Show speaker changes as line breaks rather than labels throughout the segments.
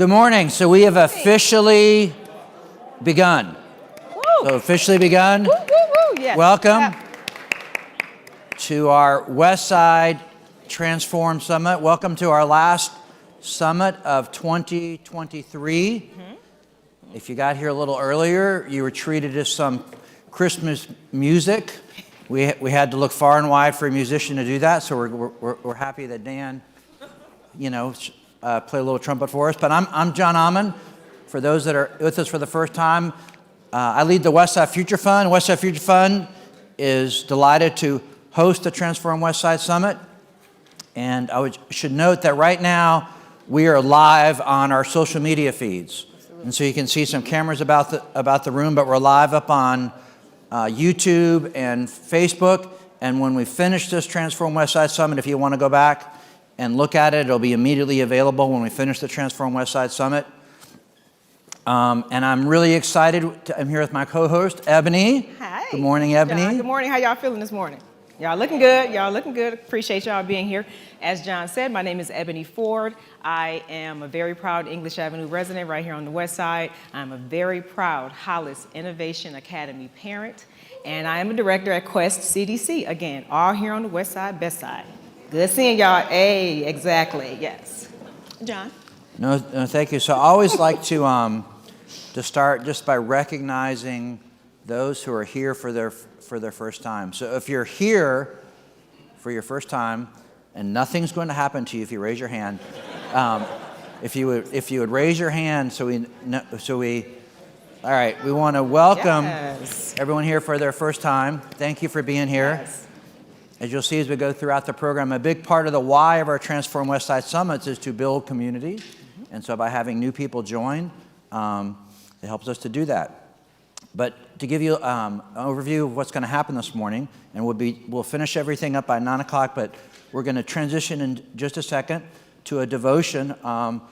Good morning. So we have officially begun.
Yes.
Welcome to our Westside Transform Summit. Welcome to our last summit of 2023. If you got here a little earlier, you were treated to some Christmas music. We had to look far and wide for a musician to do that, so we're happy that Dan, play a little trumpet for us. But I'm John Ahmann. For those that are with us for the first time, I lead the Westside Future Fund. Westside Future Fund is delighted to host the Transform Westside Summit. And should note that right now we are live on our social media feeds. And so you can see some cameras about the room, but we're live up on YouTube and Facebook. And when we finish this Transform Westside Summit, if you want to go back and look at it, it'll be immediately available when we finish the Transform Westside Summit. And I'm really excited. I'm here with my co-host, Ebony.
Hi.
Good morning, Ebony.
John, good morning. How y'all feeling this morning? Y'all looking good. Appreciate y'all being here. As John said, my name is Ebony Ford. I am a very proud English Avenue resident right here on the West Side. I'm a very proud Hollis Innovation Academy parent. And I am a director at Quest CDC. Again, all here on the West Side, best side. Good seeing y'all. Hey, exactly. Yes. John?
No, thank you. So I always like to start just by recognizing those who are here for their first time. So if you're here for your first time, and nothing's going to happen to you if you raise your hand, if you would raise your hand, all right, we want to welcome everyone here for their first time. Thank you for being here.
Yes.
As you'll see as we go throughout the program, a big part of the why of our Transform Westside Summits is to build community. And so by having new people join, it helps us to do that. But to give you an overview of what's going to happen this morning, and we'll finish everything up by 9 o'clock, but we're going to transition in just a second to a devotion from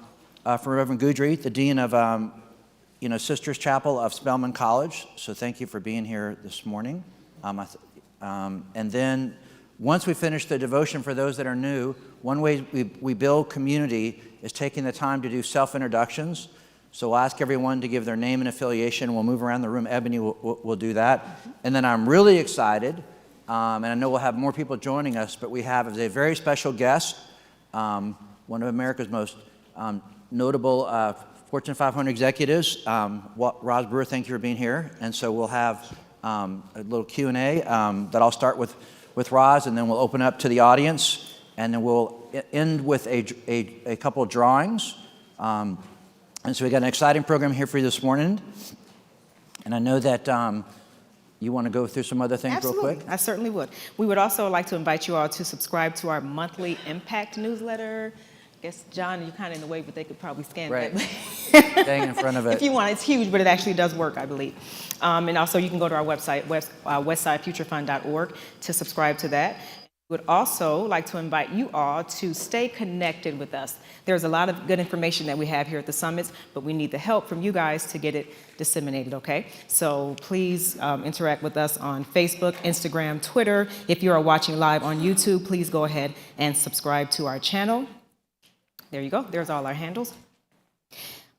Reverend Guidry, the Dean of Sisters Chapel of Spelman College. So thank you for being here this morning. And then once we finish the devotion, for those that are new, one way we build community is taking the time to do self-introductions. So we'll ask everyone to give their name and affiliation. We'll move around the room. Ebony will do that. And then I'm really excited, and I know we'll have more people joining us, but we have a very special guest, one of America's most notable Fortune 500 executives, Roz Brewer. Thank you for being here. And so we'll have a little Q&A that I'll start with Roz, and then we'll open up to the audience, and then we'll end with a couple of drawings. And so we got an exciting program here for you this morning. And I know that you want to go through some other things
Absolutely.
Real quick.
I certainly would. We would also like to invite you all to subscribe to our monthly Impact newsletter. I guess, John, you're kind of in the way, but they could probably scan
right.
that.
Staying in front of it.
If you want, it's huge, but it actually does work, I believe. And also, you can go to our website, westsidefuturefund.org, to subscribe to that. We would also like to invite you all to stay connected with us. There's a lot of good information that we have here at the summits, but we need the help from you guys to get it disseminated, okay? So please interact with us on Facebook, Instagram, Twitter. If you are watching live on YouTube, please go ahead and subscribe to our channel. There you go. There's all our handles.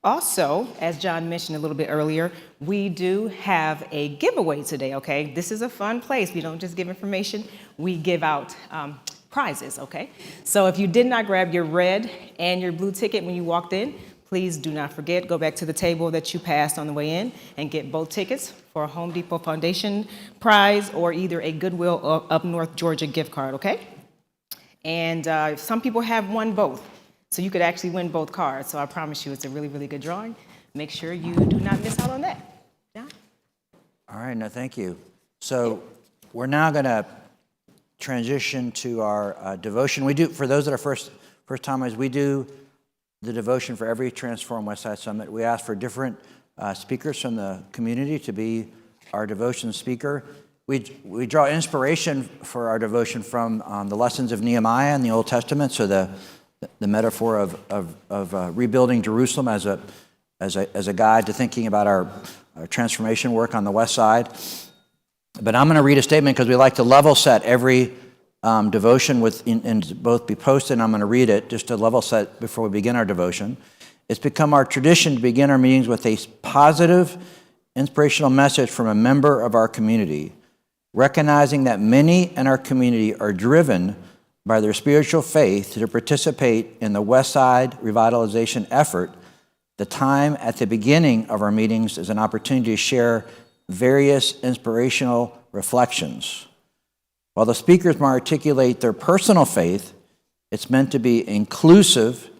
Also, as John mentioned a little bit earlier, we do have a giveaway today, okay? This is a fun place. We don't just give information. We give out prizes, okay? So if you did not grab your red and your blue ticket when you walked in, please do not forget, go back to the table that you passed on the way in and get both tickets for a Home Depot Foundation prize or either a Goodwill Up North Georgia gift card, okay? And some people have won both. So you could actually win both cards. So I promise you it's a really, really good drawing. Make sure you do not miss out on that. John?
All right, no, thank you. So we're now going to transition to our devotion. We do, for those that are first timers, we do the devotion for every Transform Westside Summit. We ask for different speakers from the community to be our devotion speaker. We draw inspiration for our devotion from the lessons of Nehemiah in the Old Testament. So the metaphor of rebuilding Jerusalem as a guide to thinking about our transformation work on the West Side. But I'm going to read a statement because we like to level set every devotion and both be posted, and I'm going to read it just to level set before we begin our devotion. It's become our tradition to begin our meetings with a positive, inspirational message from a member of our community, recognizing that many in our community are driven by their spiritual faith to participate in the Westside revitalization effort. The time at the beginning of our meetings is an opportunity to share various inspirational reflections. While the speakers might articulate their personal faith, it's meant to be inclusive,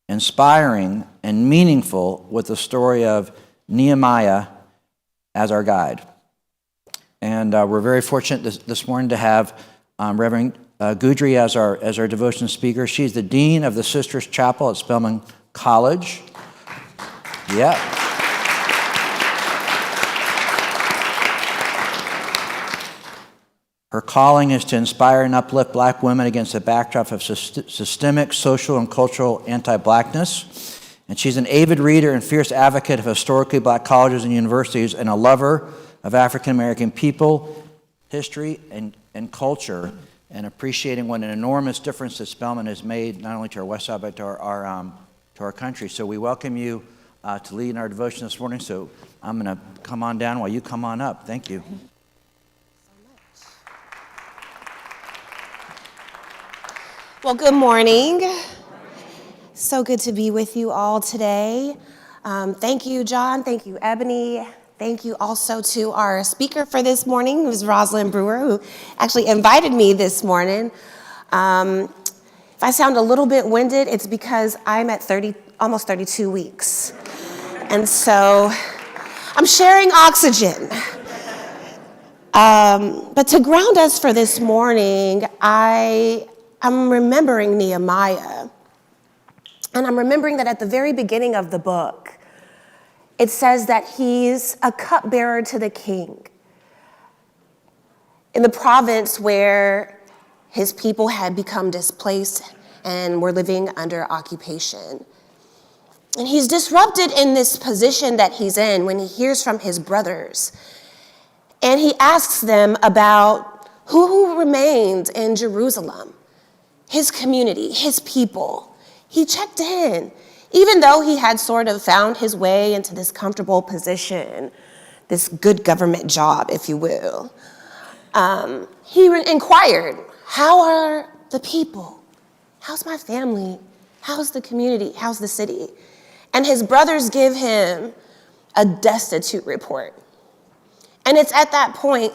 inspiring, and meaningful, with the story of Nehemiah as our guide. And we're very fortunate this morning to have Reverend Guidry as our devotion speaker. She's the Dean of the Sisters Chapel at Spelman College. Yeah. Her calling is to inspire and uplift Black women against the backdrop of systemic social and cultural anti-Blackness. And she's an avid reader and fierce advocate of historically Black colleges and universities, and a lover of African American people, history, and culture, and appreciating what an enormous difference that Spelman has made, not only to our West Side, but to our country. So we welcome you to lead in our devotion this morning. So I'm going to come on down while you come on up. Thank you.
Well, good morning. So good to be with you all today. Thank you, John. Thank you, Ebony. Thank you also to our speaker for this morning, who's Roz Brewer, who actually invited me this morning. If I sound a little bit winded, it's because I'm at almost 32 weeks. And so I'm sharing oxygen. But to ground us for this morning, I'm remembering Nehemiah. And I'm remembering that at the very beginning of the book, it says that he's a cupbearer to the king in the province where his people had become displaced and were living under occupation. And he's disrupted in this position that he's in when he hears from his brothers. And he asks them about who remained in Jerusalem, his community, his people. He checked in, even though he had sort of found his way into this comfortable position, this good government job, if you will. He inquired, how are the people? How's my family? How's the community? How's the city? And his brothers give him a destitute report. And it's at that point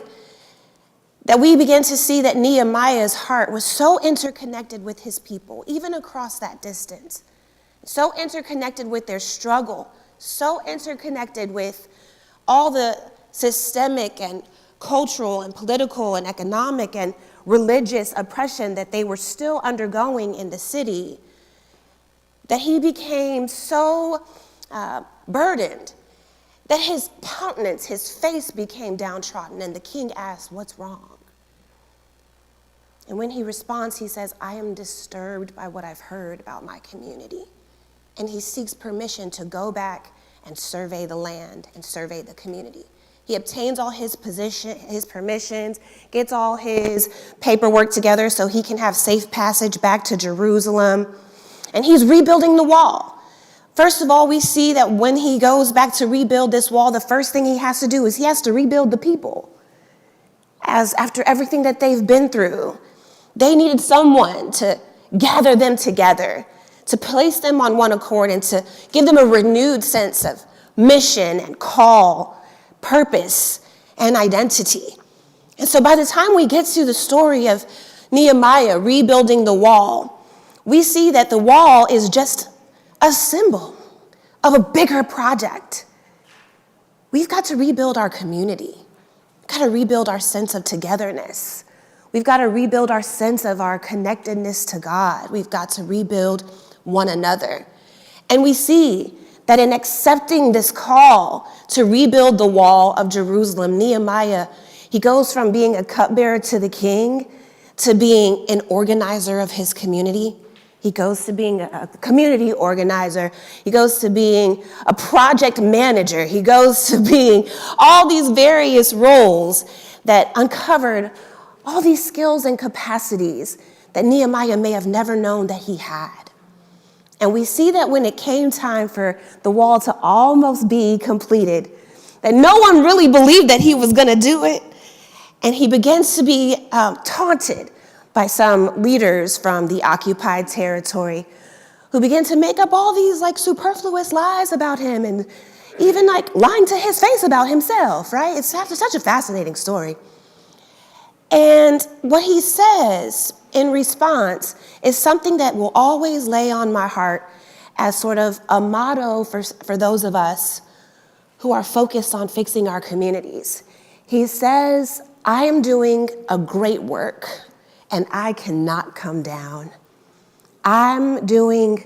that we begin to see that Nehemiah's heart was so interconnected with his people, even across that distance, so interconnected with their struggle, so interconnected with all the systemic and cultural and political and economic and religious oppression that they were still undergoing in the city, that he became so burdened that his countenance, his face became downtrodden, and the king asked, "What's wrong?" And when he responds, he says, "I am disturbed by what I've heard about my community." And he seeks permission to go back and survey the land and survey the community. He obtains all his permissions, gets all his paperwork together so he can have safe passage back to Jerusalem. And he's rebuilding the wall. First of all, we see that when he goes back to rebuild this wall, the first thing he has to do is he has to rebuild the people. As after everything that they've been through, they needed someone to gather them together, to place them on one accord, and to give them a renewed sense of mission and call, purpose, and identity. And so by the time we get to the story of Nehemiah rebuilding the wall, we see that the wall is just a symbol of a bigger project. We've got to rebuild our community. We've got to rebuild our sense of togetherness. We've got to rebuild our sense of our connectedness to God. We've got to rebuild one another. And we see that in accepting this call to rebuild the wall of Jerusalem, Nehemiah, he goes from being a cupbearer to the king to being an organizer of his community. He goes to being a community organizer. He goes to being a project manager. He goes to being all these various roles that uncovered all these skills and capacities that Nehemiah may have never known that he had. And we see that when it came time for the wall to almost be completed, that no one really believed that he was going to do it. And he begins to be taunted by some leaders from the occupied territory who begin to make up all these like superfluous lies about him and even like lying to his face about himself, right? It's such a fascinating story. And what he says in response is something that will always lay on my heart as sort of a motto for those of us who are focused on fixing our communities. He says, I am doing a great work and I cannot come down. I'm doing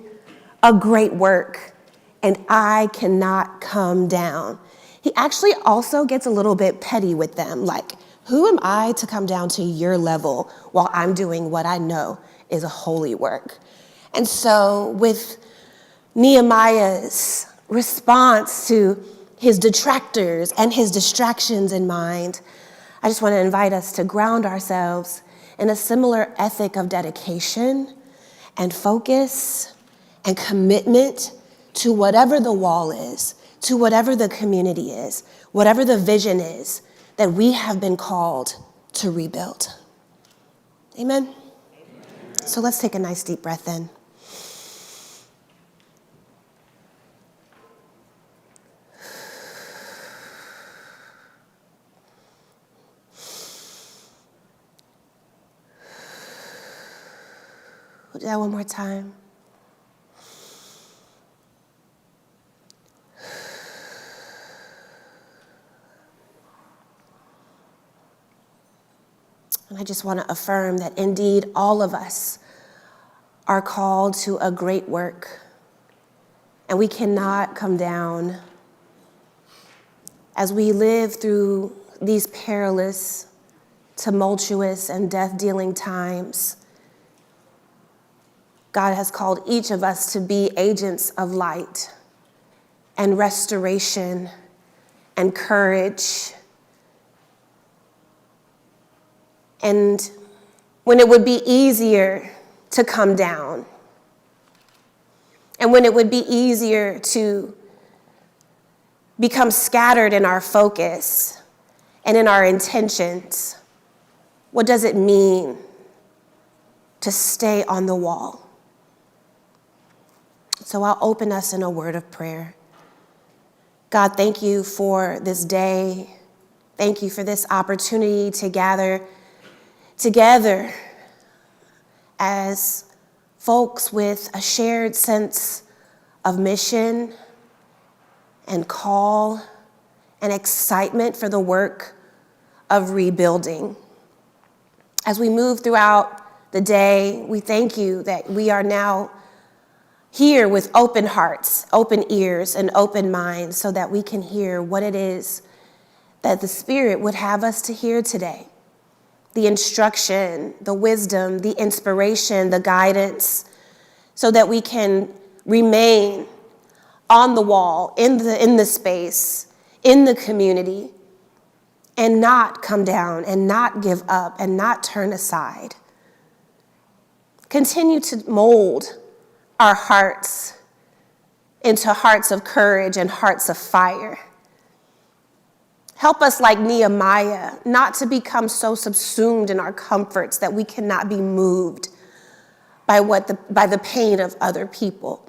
a great work and I cannot come down. He actually also gets a little bit petty with them, like, who am I to come down to your level while I'm doing what I know is a holy work? And so with Nehemiah's response to his detractors and his distractions in mind, I just want to invite us to ground ourselves in a similar ethic of dedication and focus and commitment to whatever the wall is, to whatever the community is, whatever the vision is that we have been called to rebuild. Amen? Amen. So let's take a nice deep breath in. We'll do that one more time. And I just want to affirm that indeed all of us are called to a great work, and we cannot come down. As we live through these perilous, tumultuous, and death-dealing times, God has called each of us to be agents of light and restoration and courage. And when it would be easier to come down, and when it would be easier to become scattered in our focus and in our intentions, what does it mean to stay on the wall? So I'll open us in a word of prayer. God, thank you for this day. Thank you for this opportunity to gather together as folks with a shared sense of mission and call and excitement for the work of rebuilding. As we move throughout the day, we thank you that we are now here with open hearts, open ears, and open minds so that we can hear what it is that the Spirit would have us to hear today. The instruction, the wisdom, the inspiration, the guidance, so that we can remain on the wall, in the space, in the community, and not come down and not give up and not turn aside. Continue to mold our hearts into hearts of courage and hearts of fire. Help us, like Nehemiah, not to become so subsumed in our comforts that we cannot be moved by the pain of other people.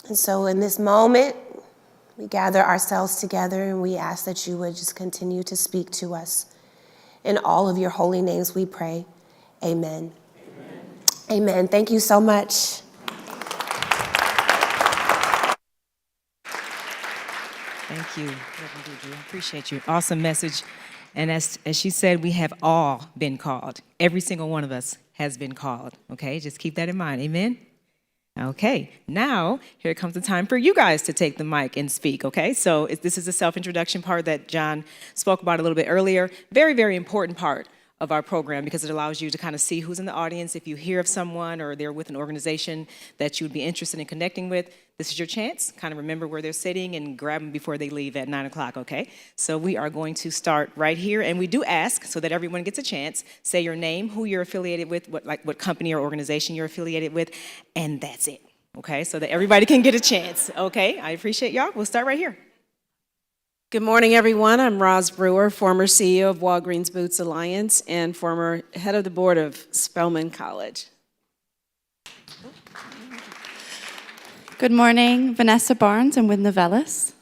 And so in this moment, we gather ourselves together and we ask that you would just continue to speak to us. In all of your holy names we pray. Amen. Amen. Amen. Thank you so much.
Thank you, Reverend Guidry. I appreciate you. Awesome message. And as she said, we have all been called. Every single one of us has been called. Okay, just keep that in mind. Amen? Okay, now here comes the time for you guys to take the mic and speak. Okay, so this is the self-introduction part that John spoke about a little bit earlier. Very, very important part of our program because it allows you to kind of see who's in the audience. If you hear of someone or they're with an organization that you would be interested in connecting with, this is your chance. Kind of remember where they're sitting and grab them before they leave at 9 o'clock, okay? So we are going to start right here. And we do ask, so that everyone gets a chance, say your name, who you're affiliated with, what company or organization you're affiliated with, and that's it, okay? So that everybody can get a chance, okay? I appreciate y'all. We'll start right here.
Good morning, everyone. I'm Roz Brewer, former CEO of Walgreens Boots Alliance and former head of the board of Spelman College.
Good morning, Vanessa Barnes. I'm with Novellis.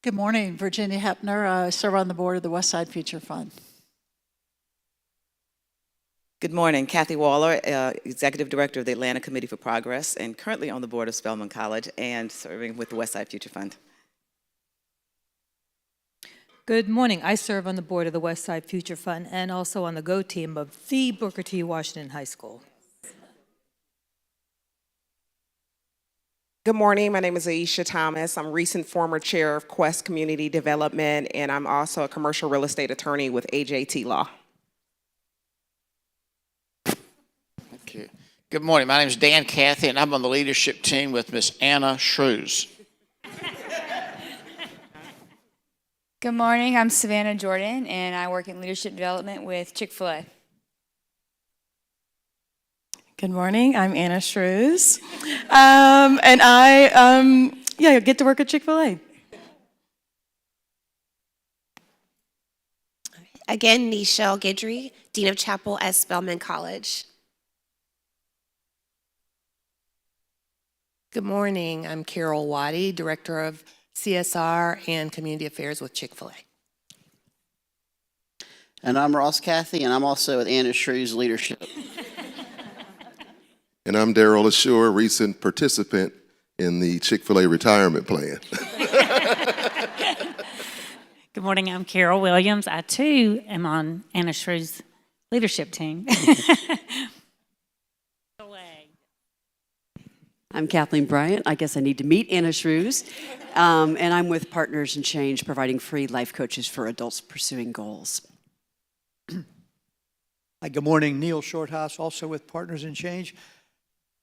Good morning, Virginia Hepner. I serve on the board of the Westside Future Fund.
Good morning, Kathy Waller, Executive Director of the Atlanta Committee for Progress and currently on the board of Spelman College and serving with the Westside Future Fund.
Good morning. I serve on the board of the Westside Future Fund and also on the GO team of the Booker T. Washington High School.
Good morning. My name is Aisha Thomas. I'm recent former chair of Quest Community Development, and I'm also a commercial real estate attorney with AJT Law.
Good morning. My name is Dan Cathy, and I'm on the leadership team with Miss Anna Shrews.
Good morning. I'm Savannah Jordan, and I work in leadership development with Chick-fil-A.
Good morning. I'm Anna Shrews, and I get to work at Chick-fil-A.
Again, Neichelle Guidry, Dean of Chapel at Spelman College.
Good morning. I'm Carol Waddy, Director of CSR and Community Affairs with Chick-fil-A.
And I'm Ross Cathy, and I'm also with Anna Shrews Leadership.
And I'm Darrell Ashore, recent participant in the Chick-fil-A retirement plan.
Good morning, I'm Carol Williams. I too am on Anna Shrews' leadership team.
I'm Kathleen Bryant. I guess I need to meet Anna Shrews. And I'm with Partners in Change, providing free life coaches for adults pursuing goals.
Hi, good morning. Neil Shorthouse, also with Partners in Change,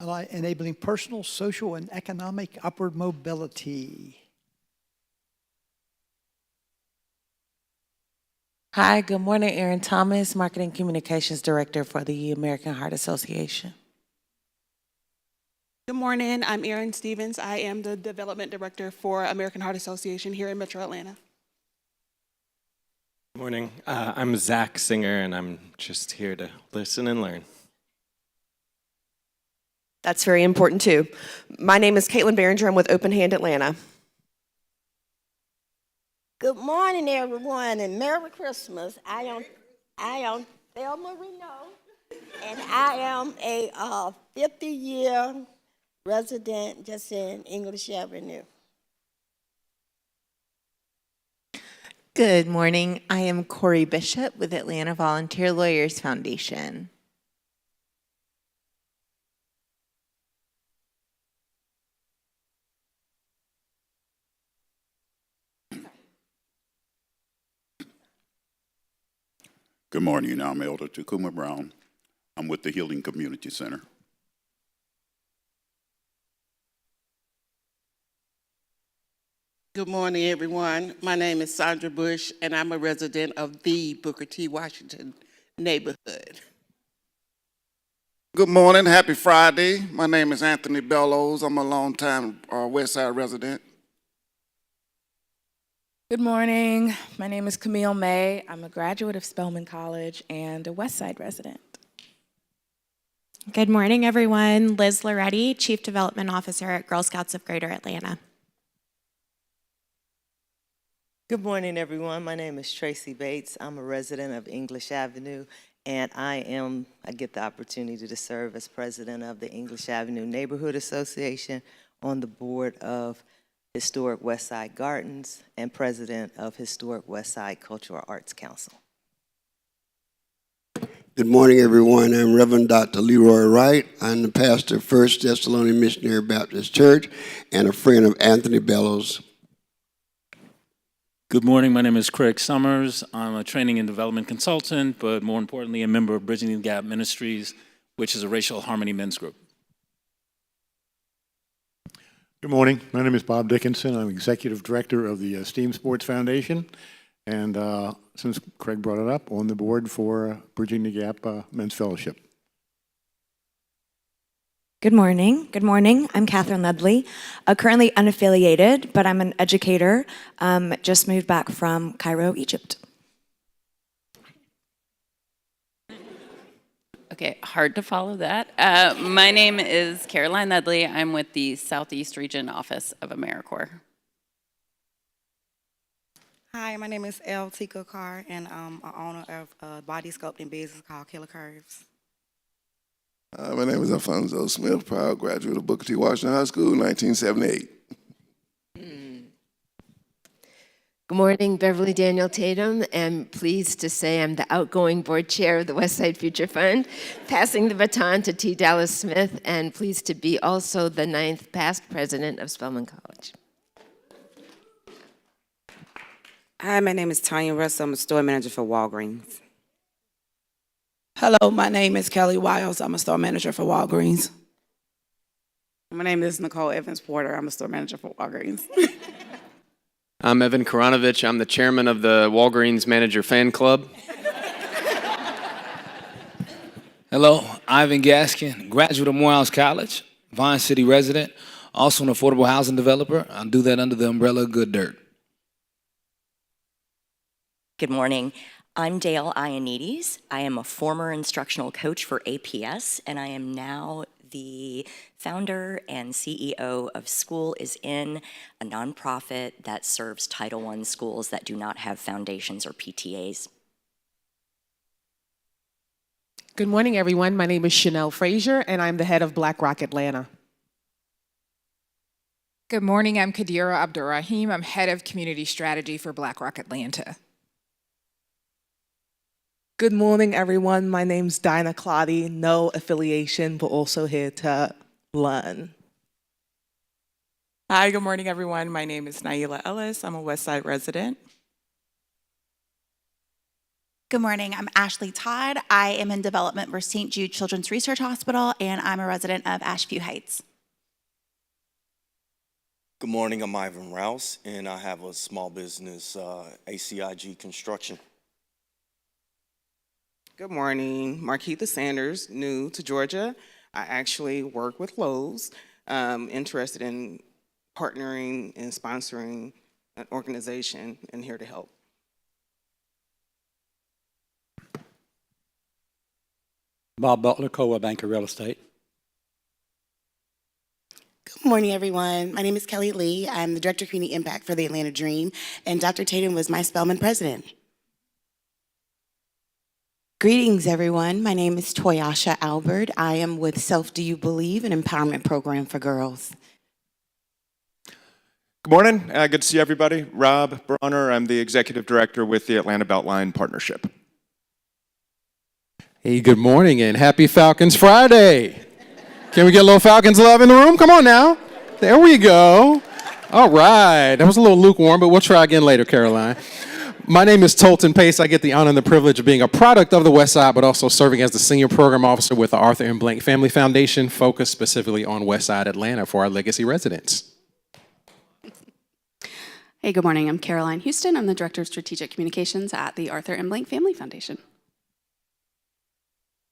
enabling personal, social, and economic upward mobility.
Hi, good morning. Erin Thomas, Marketing Communications Director for the American Heart Association.
Good morning. I'm Erin Stevens. I am the Development Director for American Heart Association here in Metro Atlanta.
Good morning. I'm Zach Singer, and I'm just here to listen and learn.
That's very important too. My name is Caitlin Behringer. I'm with Open Hand Atlanta.
Good morning, everyone, and Merry Christmas. I am Thelma Renault, and I am a 50-year resident just in English Avenue.
Good morning. I am Corey Bishop with Atlanta Volunteer Lawyers Foundation.
Good morning. I'm Elder Takuma Brown. I'm with the Healing Community Center.
Good morning, everyone. My name is Sandra Bush, and I'm a resident of the Booker T. Washington neighborhood.
Good morning. Happy Friday. My name is Anthony Bellows. I'm a longtime Westside resident.
Good morning. My name is Camille May. I'm a graduate of Spelman College and a Westside resident.
Good morning, everyone. Liz Loretti, Chief Development Officer at Girl Scouts of Greater Atlanta.
Good morning, everyone. My name is Tracy Bates. I'm a resident of English Avenue, and I get the opportunity to serve as president of the English Avenue Neighborhood Association, on the board of Historic Westside Gardens, and president of Historic Westside Cultural Arts Council.
Good morning, everyone. I'm Reverend Dr. Leroy Wright. I'm the pastor of First Thessalonian Missionary Baptist Church and a friend of Anthony Bellows.
Good morning. My name is Craig Summers. I'm a training and development consultant, but more importantly, a member of Bridging the Gap Ministries, which is a racial harmony men's group.
Good morning. My name is Bob Dickinson. I'm Executive Director of the Steam Sports Foundation. And since Craig brought it up, on the board for Bridging the Gap Men's Fellowship.
Good morning. Good morning. I'm Catherine Ledley, currently unaffiliated, but I'm an educator. Just moved back from Cairo, Egypt.
Okay, hard to follow that. My name is Caroline Ledley. I'm with the Southeast Region Office of AmeriCorps.
Hi, my name is L. Tika Carr, and I'm an owner of a body sculpting business called Killer Curves.
My name is Alfonso Smith, proud graduate of Booker T. Washington High School, 1978.
Good morning, Beverly Daniel Tatum, and pleased to say I'm the outgoing board chair of the Westside Future Fund, passing the baton to T. Dallas Smith, and pleased to be also the 9th past president of Spelman College.
Hi, my name is Tanya Russell. I'm a store manager for Walgreens.
Hello, my name is Kelly Wiles. I'm a store manager for Walgreens.
My name is Nicole Evans Porter. I'm a store manager for Walgreens.
I'm Evan Karanovich. I'm the chairman of the Walgreens Manager Fan Club.
Hello, Ivan Gaskin, graduate of Morehouse College, Vine City resident, also an affordable housing developer. I do that under the umbrella of Good Dirt.
Good morning. I'm Dale Ianides. I am a former instructional coach for APS, and I am now the founder and CEO of School is In, a nonprofit that serves Title I schools that do not have foundations or PTAs.
Good morning, everyone. My name is Chanel Frazier, and I'm the head of Black Rock Atlanta.
Good morning. I'm Kadira Abdurrahim. I'm head of community strategy for Black Rock Atlanta.
Good morning, everyone. My name's Dinah Claudy. No affiliation, but also here to learn.
Hi, good morning, everyone. My name is Naila Ellis. I'm a Westside resident.
Good morning. I'm Ashley Todd. I am in development for St. Jude Children's Research Hospital, and I'm a resident of Ashview Heights.
Good morning. I'm Ivan Rouse, and I have a small business, ACIG Construction.
Good morning. Marquita Sanders, new to Georgia. I actually work with Lowe's, interested in partnering and sponsoring an organization, and here to help.
Bob Butler, Coldwell Banker Real Estate.
Good morning, everyone. My name is Kelly Lee. I'm the Director of Community Impact for the Atlanta Dream, and Dr. Tatum was my Spelman president.
Greetings, everyone. My name is Toyasha Albert. I am with Self Do You Believe, an empowerment program for girls.
Good morning. Good to see everybody. Rob Brewer. I'm the Executive Director with the Atlanta Beltline Partnership.
Hey, good morning and happy Falcons Friday. Can we get a little Falcons love in the room? Come on now. There we go. All right. That was a little lukewarm, but we'll try again later, Caroline. My name is Tolton Pace. I get the honor and the privilege of being a product of the West Side, but also serving as the Senior Program Officer with the Arthur M. Blank Family Foundation, focused specifically on West Side Atlanta for our legacy residents.
Hey, good morning. I'm Caroline Houston. I'm the Director of Strategic Communications at the Arthur M. Blank Family Foundation.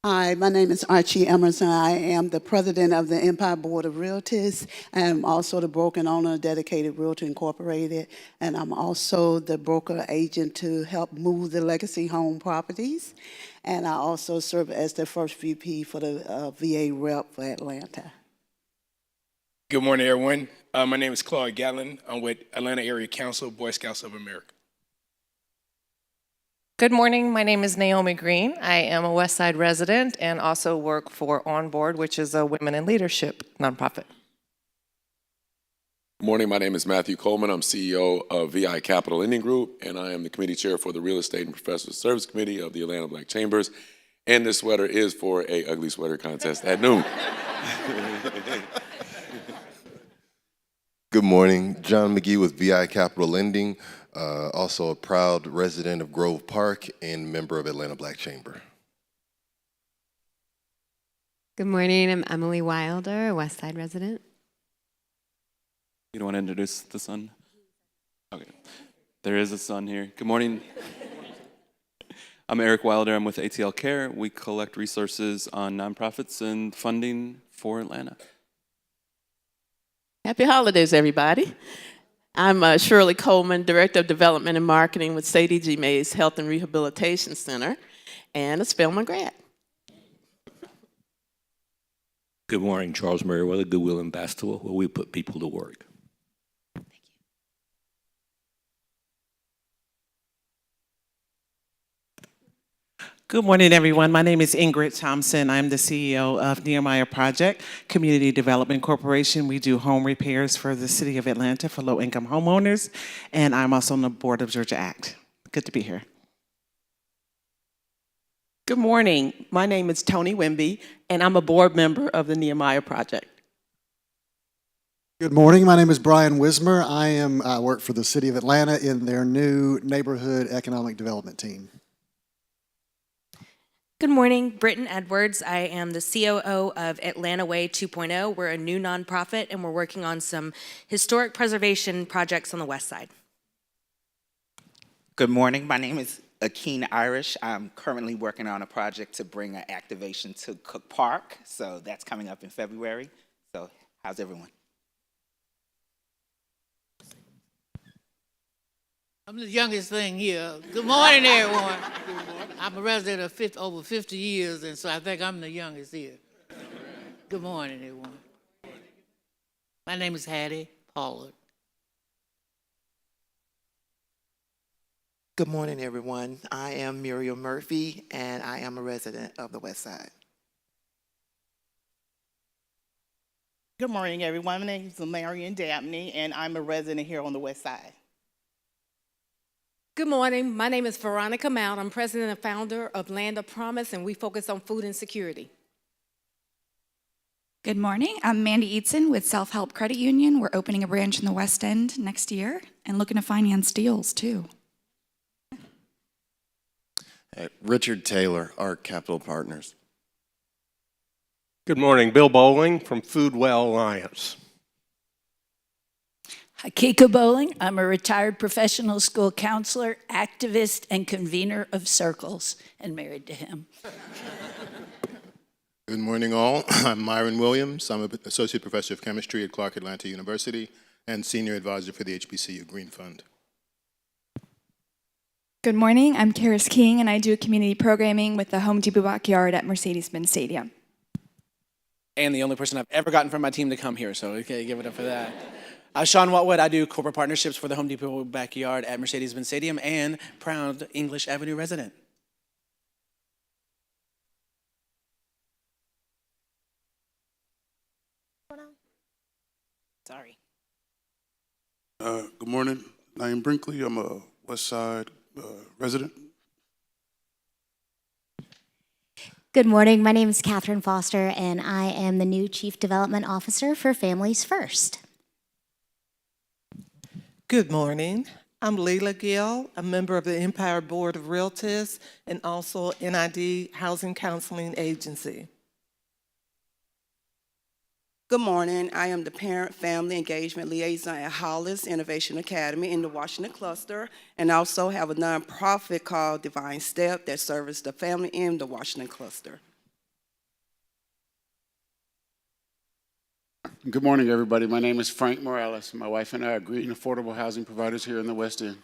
Hi, my name is Archie Emerson. I am the president of the Empire Board of Realtors. I'm also the broker and owner of Dedicated Realtor Incorporated, and I'm also the broker agent to help move the legacy home properties. And I also serve as the first VP for the VA rep for Atlanta.
Good morning, everyone. My name is Claude Gatlin. I'm with Atlanta Area Council, Boy Scouts of America.
Good morning. My name is Naomi Green. I am a Westside resident and also work for On Board, which is a women in leadership nonprofit.
Good morning. My name is Matthew Coleman. I'm CEO of VI Capital Lending Group, and I am the committee chair for the Real Estate and Professional Service Committee of the Atlanta Black Chambers. And this sweater is for a ugly sweater contest at noon.
Good morning. John McGee with VI Capital Lending. Also a proud resident of Grove Park and member of Atlanta Black Chamber.
Good morning, I'm Emily Wilder, a Westside resident.
You don't want to introduce the son? Okay. There is a son here. Good morning. I'm Eric Wilder. I'm with ATL Care. We collect resources on nonprofits and funding for Atlanta.
Happy holidays, everybody. I'm Shirley Coleman, Director of Development and Marketing with Sadie G. Mays Health and Rehabilitation Center, and a Spelman grad.
Good morning, Charles Merriweather, Goodwill Ambassador, where we put people to work.
Good morning, everyone. My name is Ingrid Thompson. I'm the CEO of Nehemiah Project, Community Development Corporation. We do home repairs for the city of Atlanta for low-income homeowners, and I'm also on the board of Georgia Act. Good to be here.
Good morning. My name is Tony Wimby, and I'm a board member of the Nehemiah Project.
Good morning. My name is Brian Wismer. I work for the City of Atlanta in their new Neighborhood Economic Development team.
Good morning, Britton Edwards. I am the COO of Atlanta Way 2.0. We're a new nonprofit, and we're working on some historic preservation projects on the west side.
Good morning. My name is Akeen Irish. I'm currently working on a project to bring an activation to Cook Park, so that's coming up in February. So how's everyone?
I'm the youngest thing here. Good morning, everyone. I'm a resident of over 50 years, and so I think I'm the youngest here. Good morning, everyone. My name is Hattie Pollard.
Good morning, everyone. I am Muriel Murphy, and I am a resident of the West Side.
Good morning, everyone. My name is Marion Dabney, and I'm a resident here on the West Side.
Good morning. My name is Veronica Mount. I'm president and founder of Land of Promise, and we focus on food insecurity.
Good morning. I'm Mandy Eatson with Self-Help Credit Union. We're opening a branch in the West End next year and looking to finance deals, too.
Richard Taylor, Arc Capital Partners.
Good morning. Bill Bowling from Food Well Alliance.
Hakika Bowling. I'm a retired professional school counselor, activist, and convener of circles, and married to him.
Good morning, all. I'm Myron Williams. I'm an associate professor of chemistry at Clark Atlanta University and senior advisor for the HBCU Green Fund. Good morning. I'm Karis King, and I do community programming with the Home Depot backyard at Mercedes-Benz Stadium.
And the only person I've ever gotten from my team to come here, so okay, give it up for that. Sean Watwood, I do corporate partnerships for the Home Depot backyard at Mercedes-Benz Stadium and proud English Avenue resident.
Sorry.
Good morning. Naeem Brinkley. I'm a West Side resident.
Good morning. My name is Catherine Foster, and I am the new Chief Development Officer for Families First.
Good morning. I'm Leila Gill, a member of the Empire Board of Realtors and also NID Housing Counseling Agency.
Good morning. I am the Parent Family Engagement Liaison at Hollis Innovation Academy in the Washington Cluster, and also have a nonprofit called Divine Step that serves the family in the Washington Cluster.
Good morning, everybody. My name is Frank Morales. My wife and I are green affordable housing providers here in the West End.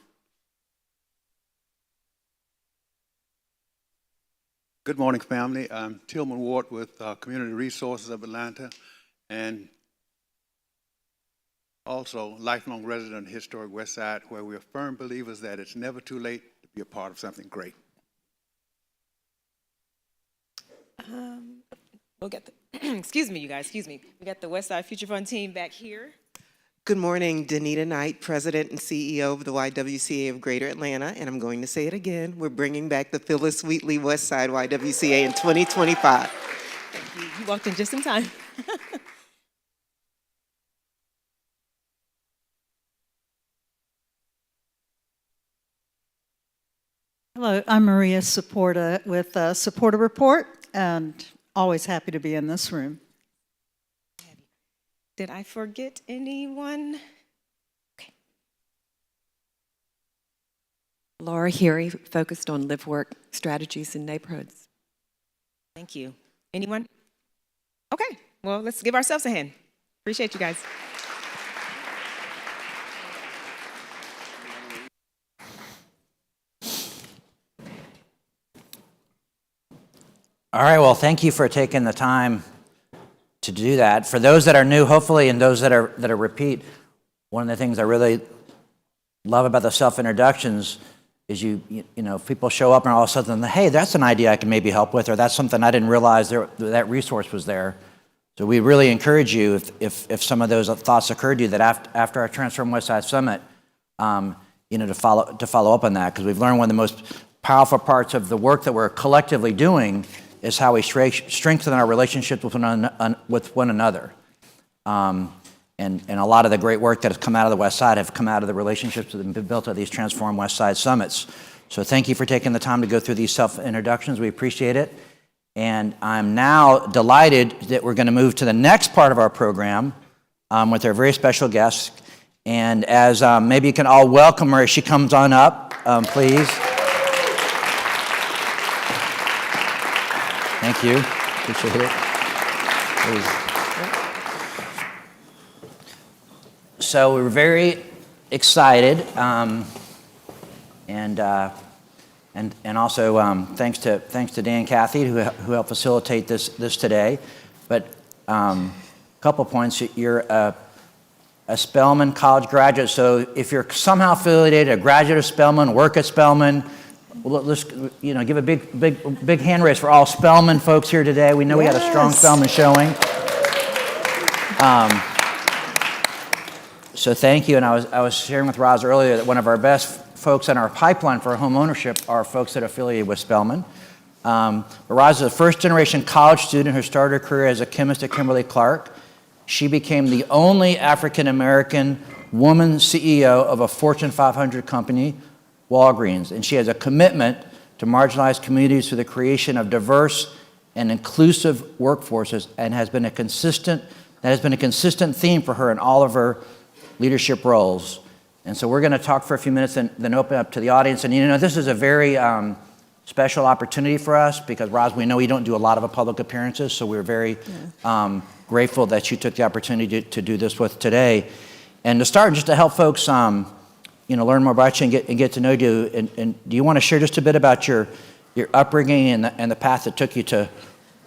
Good morning, family. I'm Tillman Ward with Community Resources of Atlanta, and also lifelong resident of historic West Side, where we are firm believers that it's never too late to be a part of something great.
We'll get the, excuse me, you guys, excuse me. We got the West Side Future Fund team back here.
Good morning, Danita Knight, President and CEO of the YWCA of Greater Atlanta, and I'm going to say it again. We're bringing back the Phyllis Wheatley West Side YWCA in 2025.
You walked in just in time.
Hello, I'm Maria Supporta with Supporta Report, and always happy to be in this room.
Did I forget anyone?
Laura Heary, focused on live-work strategies in neighborhoods.
Thank you. Anyone? Okay, well, let's give ourselves a hand. Appreciate you guys.
All right, well, thank you for taking the time to do that. For those that are new, hopefully, and those that are repeat, one of the things I really love about the self-introductions is you know, people show up and all of a sudden, hey, that's an idea I can maybe help with, or that's something I didn't realize that resource was there. So we really encourage you, if some of those thoughts occurred to you, that after our Transform Westside Summit, you know, to follow up on that, because we've learned one of the most powerful parts of the work that we're collectively doing is how we strengthen our relationships with one another. And a lot of the great work that has come out of the West Side have come out of the relationships that have been built at these Transform Westside Summits. So thank you for taking the time to go through these self-introductions. We appreciate it. And I'm now delighted that we're going to move to the next part of our program with our very special guest. And as maybe you can all welcome her as she comes on up, please. Thank you. Appreciate it. Please. So we're very excited, and also thanks to Dan and Kathy who helped facilitate this today. But a couple points. You're a Spelman college graduate, so if you're somehow affiliated, a graduate of Spelman, work at Spelman, well, let's give a big hand raise for all Spelman folks here today. We know we got a strong Spelman showing. So thank you. And I was sharing with Roz earlier that one of our best folks in our pipeline for home ownership are folks that are affiliated with Spelman. But Roz is a first-generation college student who started her career as a chemist at Kimberly-Clark. She became the only African-American woman CEO of a Fortune 500 company, Walgreens. And she has a commitment to marginalized communities through the creation of diverse and inclusive workforces, and has been a consistent theme for her in all of her leadership roles. And so we're going to talk for a few minutes and then open up to the audience. And this is a very special opportunity for us because, Roz, we know we don't do a lot of public appearances, so we're very grateful that you took the opportunity to do this with today. And to start, just to help folks learn more about you and get to know you, and do you want to share just a bit about your upbringing and the path that took you to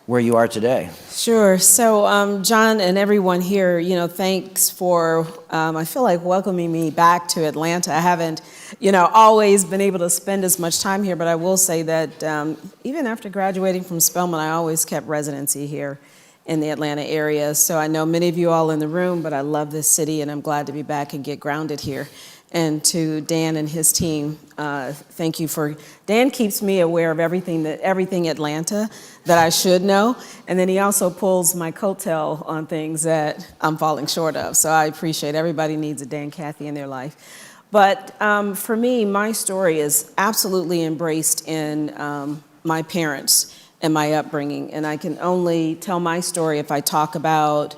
where you are today?
Sure. So, John and everyone here, thanks for, I feel like, welcoming me back to Atlanta. I haven't, always been able to spend as much time here, but I will say that even after graduating from Spelman, I always kept residency here in the Atlanta area. So I know many of you all in the room, but I love this city, and I'm glad to be back and get grounded here. And to Dan and his team, thank you for, Dan keeps me aware of everything Atlanta that I should know. And then he also pulls my coattail on things that I'm falling short of. So I appreciate everybody needs a Dan Cathy in their life. But for me, my story is absolutely embraced in my parents and my upbringing. And I can only tell my story if I talk about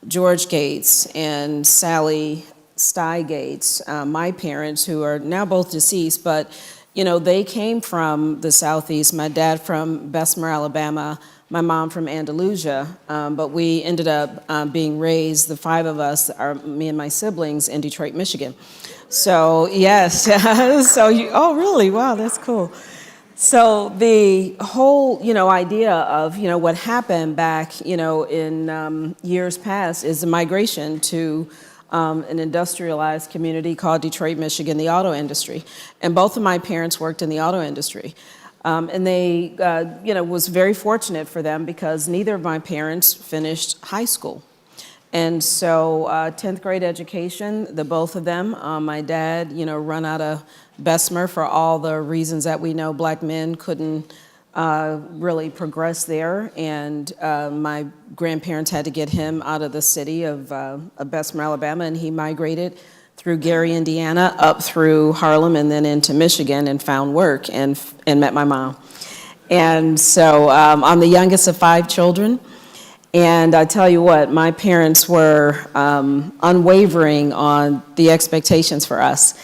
George Gates and Sally Sty Gates, my parents, who are now both deceased, but they came from the Southeast. My dad from Bessemer, Alabama, my mom from Andalusia, but we ended up being raised, the five of us, me and my siblings, in Detroit, Michigan. So yes, oh really? Wow, that's cool. So the whole, idea of, what happened back, in years past is the migration to an industrialized community called Detroit, Michigan, the auto industry. And both of my parents worked in the auto industry. And they, was very fortunate for them because neither of my parents finished high school. And so 10th grade education, the both of them, my dad, run out of Bessemer for all the reasons that we know Black men couldn't really progress there, and my grandparents had to get him out of the city of Bessemer, Alabama, and he migrated through Gary, Indiana, up through Harlem, and then into Michigan, and found work and met my mom. And so I'm the youngest of 5 children. And I tell you what, my parents were unwavering on the expectations for us.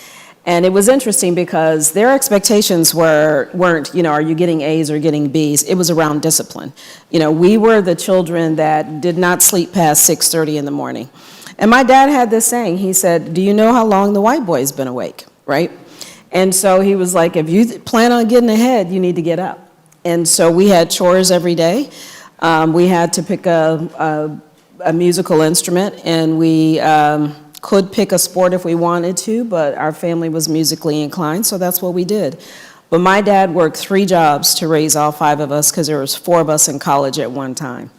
And it was interesting because their expectations weren't, are you getting A's or getting B's? It was around discipline. We were the children that did not sleep past 6:30 in the morning. And my dad had this saying, he said, do you know how long the white boy's been awake, right? And so he was like, if you plan on getting ahead, you need to get up. And so we had chores every day. We had to pick a musical instrument, and we could pick a sport if we wanted to, but our family was musically inclined, so that's what we did. But my dad worked 3 jobs to raise all 5 of us because there was 4 of us in college at one time.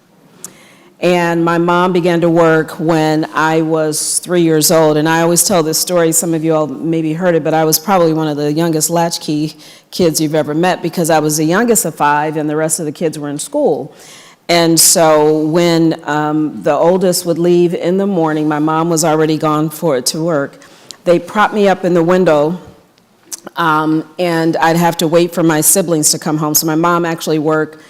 And my mom began to work when I was 3 years old. And I always tell this story, some of you all maybe heard it, but I was probably one of the youngest latchkey kids you've ever met because I was the youngest of 5 and the rest of the kids were in school. And so when the oldest would leave in the morning, my mom was already gone to work, they propped me up in the window and I'd have to wait for my siblings to come home. So my mom actually worked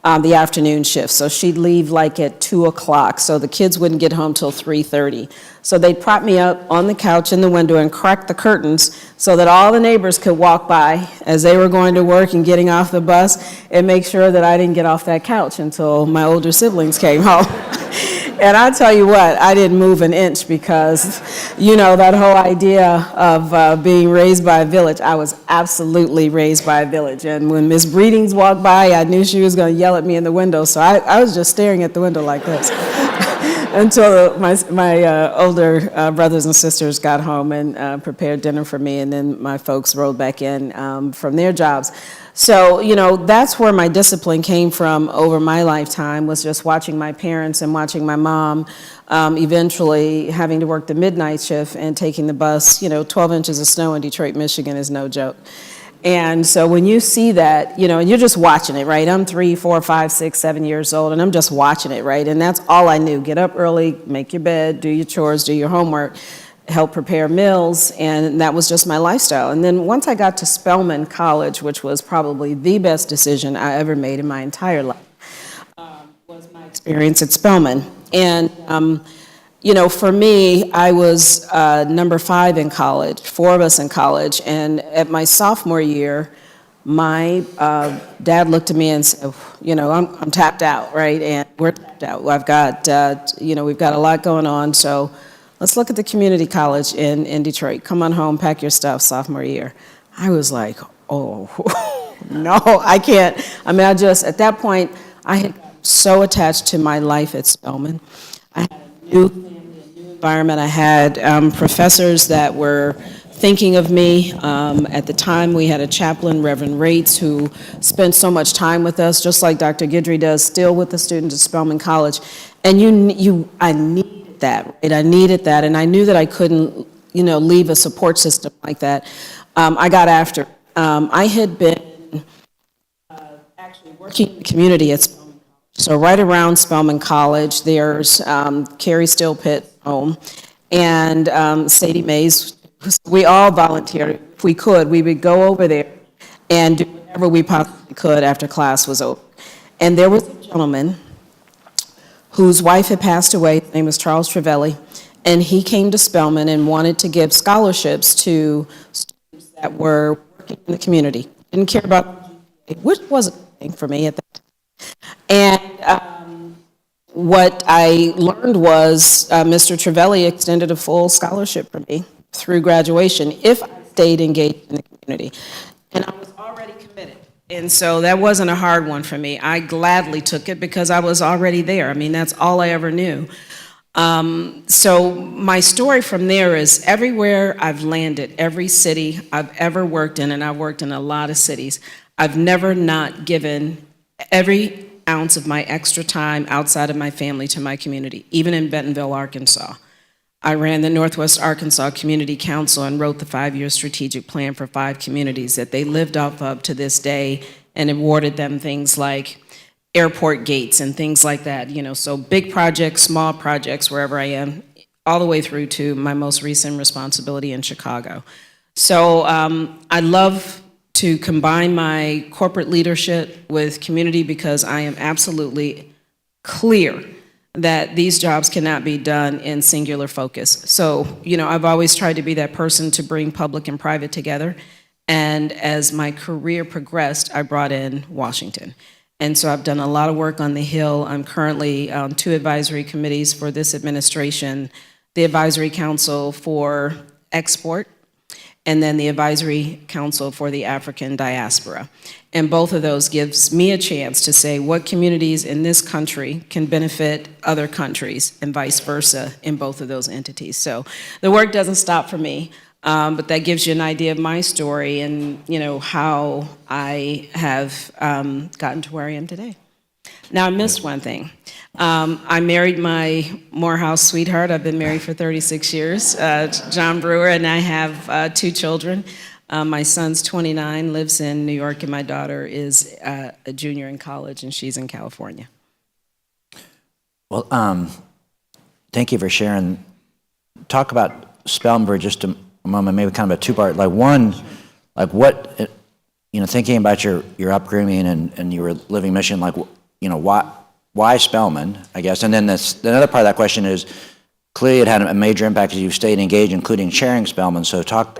the afternoon shift. So she'd leave like at 2 o'clock. So the kids wouldn't get home till 3:30. So they'd prop me up on the couch in the window and crack the curtains so that all the neighbors could walk by as they were going to work and getting off the bus and make sure that I didn't get off that couch until my older siblings came home. And I tell you what, I didn't move an inch because, that whole idea of being raised by a village, I was absolutely raised by a village. And when Miss Breedings walked by, I knew she was going to yell at me in the window, so I was just staring at the window like this until my older brothers and sisters got home and prepared dinner for me, and then my folks rolled back in from their jobs. So, that's where my discipline came from over my lifetime, was just watching my parents and watching my mom eventually having to work the midnight shift and taking the bus. 12 inches of snow in Detroit, Michigan is no joke. And so when you see that, and you're just watching it, right? I'm 3, 4, 5, 6, 7 years old, and I'm just watching it, right? And that's all I knew. Get up early, make your bed, do your chores, do your homework, help prepare meals, and that was just my lifestyle. And then once I got to Spelman College, which was probably the best decision I ever made in my entire life, was my experience at Spelman. And, for me, I was number 5 in college, 4 of us in college, and at my sophomore year, my dad looked at me and said, I'm tapped out, right? And we're tapped out. I've got, we've got a lot going on, so let's look at the community college in Detroit. Come on home, pack your stuff, sophomore year. I was like, oh, no, I can't. At that point, I had so attached to my life at Spelman. I had a new family, a new environment. I had professors that were thinking of me. At the time, we had a chaplain, Reverend Rates, who spent so much time with us, just like Dr. Guidry does, still with the students at Spelman College. And I needed that, right? I needed that, and I knew that I couldn't, leave a support system like that. I got after. I had been actually working in the community at Spelman College. So right around Spelman College, there's Carrie Stillpitt home, and Sadie Mays. We all volunteered. If we could, we would go over there and do whatever we possibly could after class was over. And there was a gentleman whose wife had passed away. His name was Charles Trevelli, and he came to Spelman and wanted to give scholarships to students that were working in the community. Didn't care about, which wasn't a thing for me at that time. And what I learned was Mr. Trevelli extended a full scholarship for me through graduation if I stayed engaged in the community. And I was already committed. And so that wasn't a hard one for me. I gladly took it because I was already there. That's all I ever knew. So my story from there is everywhere I've landed, every city I've ever worked in, and I've worked in a lot of cities, I've never not given every ounce of my extra time outside of my family to my community, even in Bentonville, Arkansas. I ran the Northwest Arkansas Community Council and wrote the 5-year strategic plan for 5 communities that they lived off of to this day, and awarded them things like airport gates and things like that. So big projects, small projects, wherever I am, all the way through to my most recent responsibility in Chicago. So I love to combine my corporate leadership with community because I am absolutely clear that these jobs cannot be done in singular focus. So, I've always tried to be that person to bring public and private together. And as my career progressed, I brought in Washington. And so I've done a lot of work on the Hill. I'm currently on 2 advisory committees for this administration, the Advisory Council for Export, and then the Advisory Council for the African Diaspora. And both of those gives me a chance to say what communities in this country can benefit other countries and vice versa in both of those entities. So the work doesn't stop for me, but that gives you an idea of my story and how I have gotten to where I am today. Now I missed one thing. I married my Morehouse sweetheart. I've been married for 36 years, John Brewer, and I have 2 children. My son's 29, lives in New York, and my daughter is a junior in college, and she's in California.
Well, thank you for sharing. Talk about Spelman for just a moment, maybe kind of a 2-part. Like one, like what, thinking about your upbringing and your living mission, like, why Spelman, I guess? And then another part of that question is, clearly it had a major impact as you stayed engaged, including chairing Spelman. So talk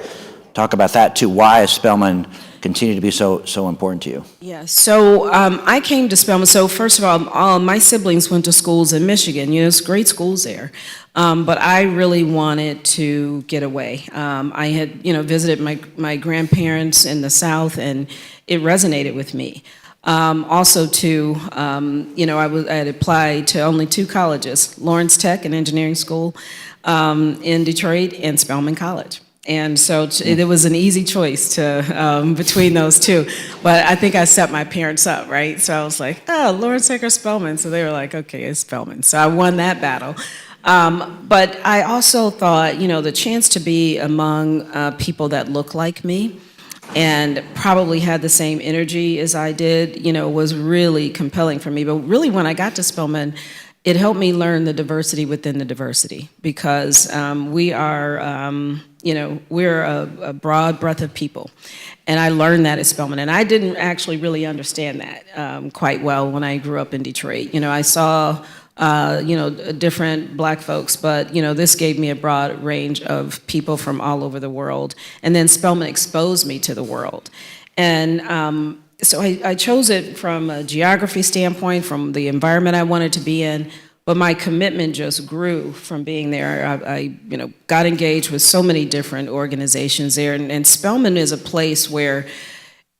about that too. Why is Spelman continue to be so important to you?
Yeah, so I came to Spelman. So first of all my siblings went to schools in Michigan. It's great schools there. But I really wanted to get away. I had, visited my grandparents in the South, and it resonated with me. Also, too, I had applied to only 2 colleges, Lawrence Tech, an engineering school in Detroit, and Spelman College. And so it was an easy choice between those 2. But I think I set my parents up, right? So I was like, oh, Lawrence Tech or Spelman? So they were like, okay, it's Spelman. So I won that battle. But I also thought, the chance to be among people that look like me and probably had the same energy as I did, was really compelling for me. But really, when I got to Spelman, it helped me learn the diversity within the diversity, because we are, we're a broad breadth of people. And I learned that at Spelman. And I didn't actually really understand that quite well when I grew up in Detroit. I saw different Black folks, but this gave me a broad range of people from all over the world. And then Spelman exposed me to the world. And so I chose it from a geography standpoint, from the environment I wanted to be in, but my commitment just grew from being there. I got engaged with so many different organizations there, and Spelman is a place where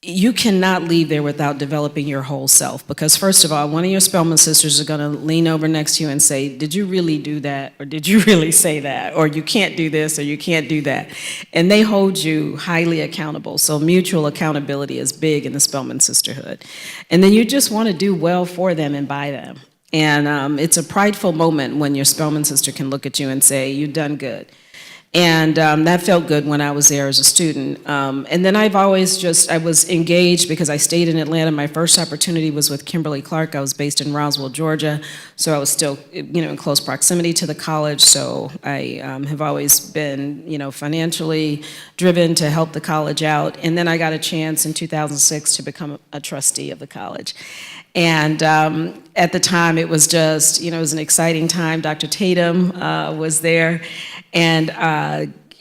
you cannot leave there without developing your whole self, because first of all, one of your Spelman sisters is going to lean over next to you and say, did you really do that? Or did you really say that? Or you can't do this, or you can't do that. And they hold you highly accountable. So mutual accountability is big in the Spelman sisterhood. And then you just want to do well for them and by them. And it's a prideful moment when your Spelman sister can look at you and say, you've done good. And that felt good when I was there as a student. And then I was engaged because I stayed in Atlanta. My first opportunity was with Kimberly Clark. I was based in Roswell, Georgia. So I was still, in close proximity to the college. So I have always been, financially driven to help the college out. And then I got a chance in 2006 to become a trustee of the college. And at the time, it was just, it was an exciting time. Dr. Tatum was there, and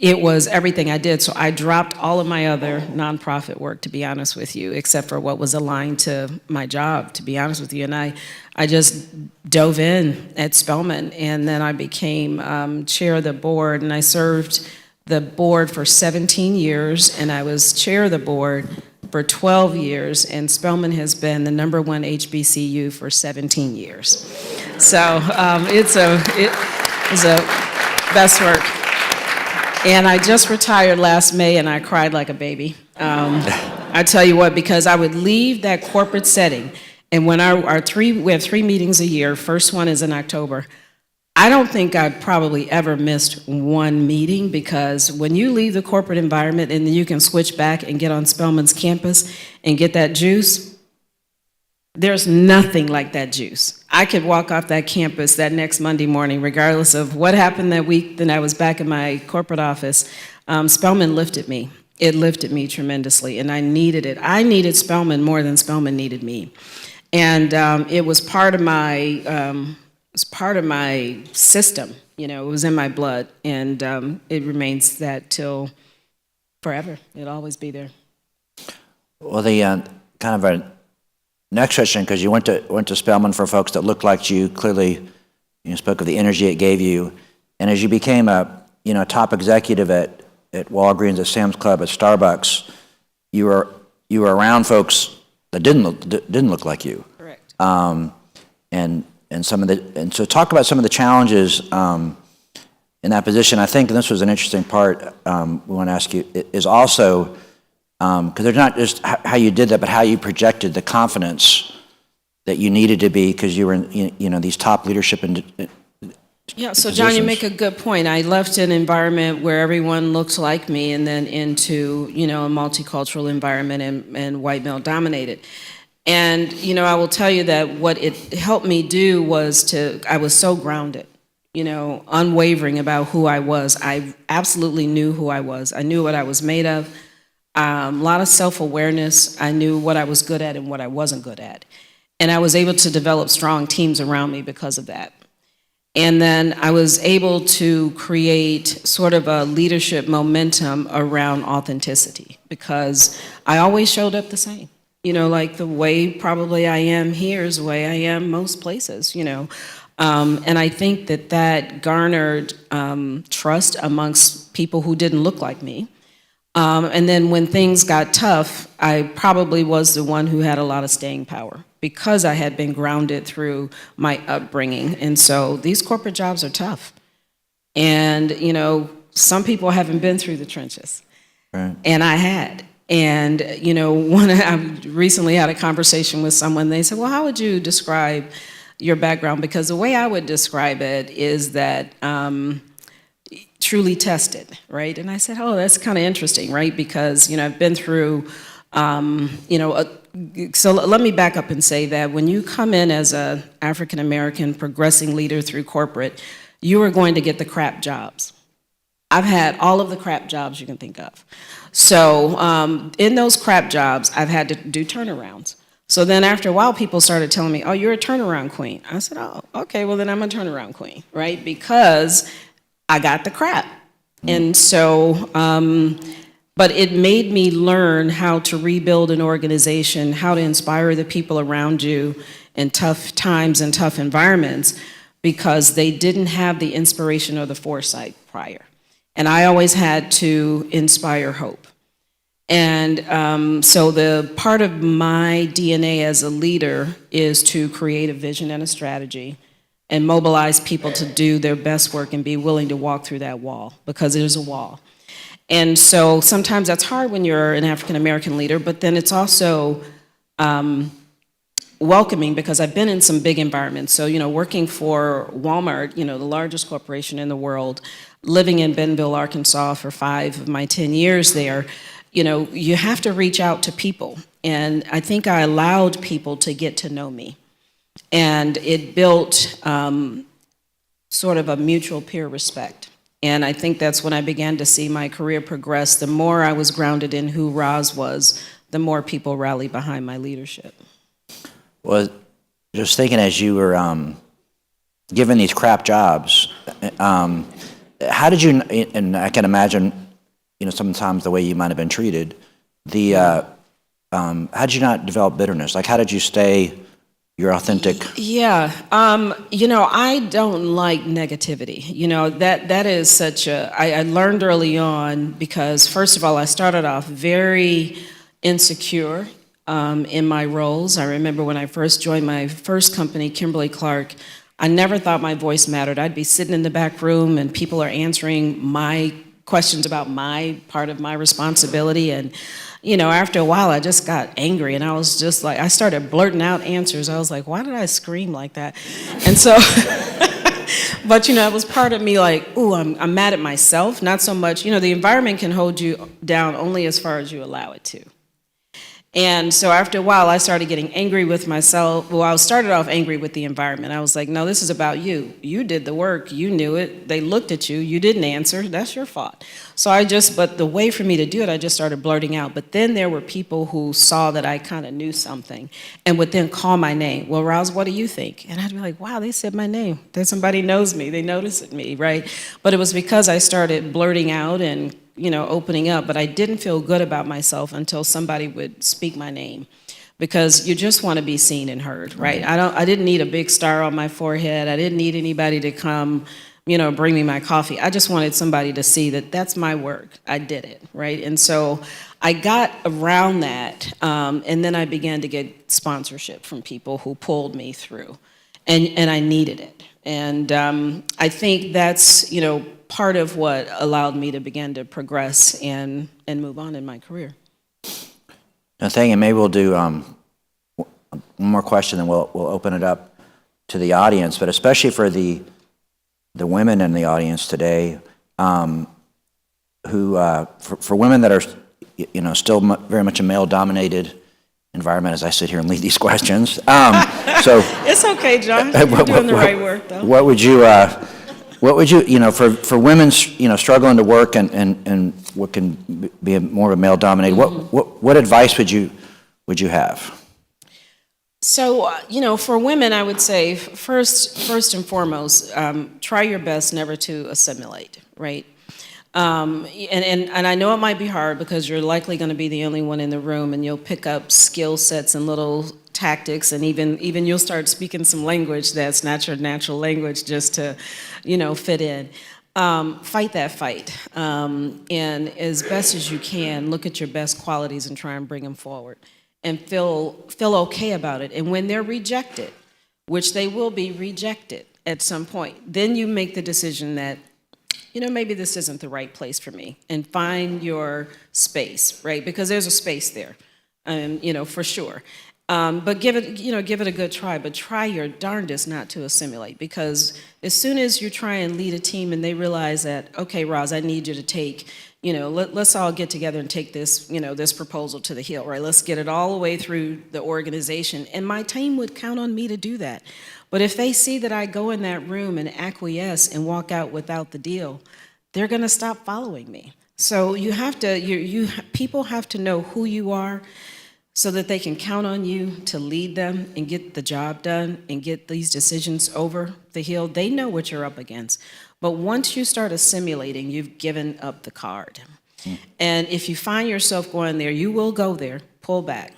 it was everything I did. So I dropped all of my other nonprofit work, to be honest with you, except for what was aligned to my job, to be honest with you. And I just dove in at Spelman, and then I became chair of the board, and I served the board for 17 years, and I was chair of the board for 12 years, and Spelman has been the #1 HBCU for 17 years. So it's a best work. And I just retired last May, and I cried like a baby. I tell you what, because I would leave that corporate setting, and when we have 3 meetings a year, first one is in October. I don't think I've probably ever missed one meeting, because when you leave the corporate environment and then you can switch back and get on Spelman's campus and get that juice, there's nothing like that juice. I could walk off that campus that next Monday morning, regardless of what happened that week. Then I was back in my corporate office. Spelman lifted me. It lifted me tremendously, and I needed it. I needed Spelman more than Spelman needed me, and it was part of my system. You know, it was in my blood, and it remains that till forever. It'll always be there.
Well, the kind of a next question, because you went to Spelman for folks that looked like you. Clearly, you spoke of the energy it gave you, and as you became a top executive at Walgreens, at Sam's Club, at Starbucks, you were around folks that didn't look like you.
Correct.
And so talk about some of the challenges in that position. I think, and this was an interesting part we want to ask you, is also because there's not just how you did that, but how you projected the confidence that you needed to be, because you were in these top leadership
Yeah, so John, you make a good point. I left an environment where everyone looked like me, and then into a multicultural environment and white male dominated. And I will tell you that what it helped me do was I was so grounded, unwavering about who I was. I absolutely knew who I was. I knew what I was made of. A lot of self-awareness. I knew what I was good at and what I wasn't good at. And I was able to develop strong teams around me because of that. And then I was able to create sort of a leadership momentum around authenticity, because I always showed up the same. Like the way probably I am here is the way I am most places, And I think that garnered trust amongst people who didn't look like me. And then when things got tough, I probably was the one who had a lot of staying power, because I had been grounded through my upbringing. And so these corporate jobs are tough. And, some people haven't been through the trenches. Right. And I had. And, I recently had a conversation with someone. They said, well, how would you describe your background? Because the way I would describe it is that truly tested, right? And I said, oh, that's kind of interesting, right? Because, I've been through, so let me back up and say that when you come in as a African-American progressing leader through corporate, you are going to get the crap jobs. I've had all of the crap jobs you can think of. So in those crap jobs, I've had to do turnarounds. So then after a while, people started telling me, oh, you're a turnaround queen. I said, oh, okay, well then I'm a turnaround queen, right? Because I got the crap. And so, but it made me learn how to rebuild an organization, how to inspire the people around you in tough times and tough environments, because they didn't have the inspiration or the foresight prior. And I always had to inspire hope. And so the part of my DNA as a leader is to create a vision and a strategy and mobilize people to do their best work and be willing to walk through that wall, because there's a wall. And so sometimes that's hard when you're an African-American leader, but then it's also welcoming, because I've been in some big environments. So, working for Walmart, the largest corporation in the world, living in Bentonville, Arkansas for 5 of my 10 years there, you have to reach out to people. And I think I allowed people to get to know me. And it built sort of a mutual peer respect. And I think that's when I began to see my career progress. The more I was grounded in who Roz was, the more people rallied behind my leadership.
Well, just thinking as you were given these crap jobs, how did you, and I can imagine, sometimes the way you might have been treated, how did you not develop bitterness? Like, how did you stay your authentic?
Yeah, I don't like negativity. That is such I learned early on, because first of all, I started off very insecure in my roles. I remember when I first joined my first company, Kimberly-Clark, I never thought my voice mattered. I'd be sitting in the back room and people are answering my questions about my part of my responsibility. And, after a while, I just got angry, and I was just like, I started blurting out answers. I was like, why did I scream like that? And so, but, it was part of me like, ooh, I'm mad at myself. Not so much, the environment can hold you down only as far as you allow it to. And so after a while, I started getting angry with myself. Well, I started off angry with the environment. I was like, no, this is about you. You did the work. You knew it. They looked at you. You didn't answer. That's your fault. So but the way for me to do it, I just started blurting out. But then there were people who saw that I kind of knew something and would then call my name. Well, Roz, what do you think? And I'd be like, wow, they said my name. There's somebody knows me. They noticed me, right? But it was because I started blurting out and opening up, but I didn't feel good about myself until somebody would speak my name, because you just want to be seen and heard, right? I didn't need a big star on my forehead. I didn't need anybody to come, bring me my coffee. I just wanted somebody to see that that's my work. I did it, right? And so I got around that, and then I began to get sponsorship from people who pulled me through, and I needed it. And I think that's, part of what allowed me to begin to progress and move on in my career.
Now, thank you. Maybe we'll do one more question, and we'll open it up to the audience, but especially for the women in the audience today, who for women that are still very much a male-dominated environment, as I sit here and lead these questions. So
it's okay, John. You're doing the right work, though.
What would you, for women, struggling to work and what can be more of a male-dominated, what advice would you have?
So, for women, I would say first and foremost, try your best never to assimilate, right? And I know it might be hard because you're likely going to be the only one in the room, and you'll pick up skill sets and little tactics, and even you'll start speaking some language that's not your natural language just to, fit in. Fight that fight, and as best as you can, look at your best qualities and try and bring them forward, and feel okay about it. And when they're rejected, which they will be rejected at some point, then you make the decision that, maybe this isn't the right place for me, and find your space, right? Because there's a space there, for sure. But give it a good try, but try your darndest not to assimilate, because as soon as you try and lead a team and they realize that, okay, Roz, I need you to take, let's all get together and take this, this proposal to the Hill, right? Let's get it all the way through the organization. And my team would count on me to do that. But if they see that I go in that room and acquiesce and walk out without the deal, they're going to stop following me. So you have to, people have to know who you are, so that they can count on you to lead them and get the job done and get these decisions over the hill. They know what you're up against. But once you start assimilating, you've given up the card. And if you find yourself going there, you will go there. Pull back.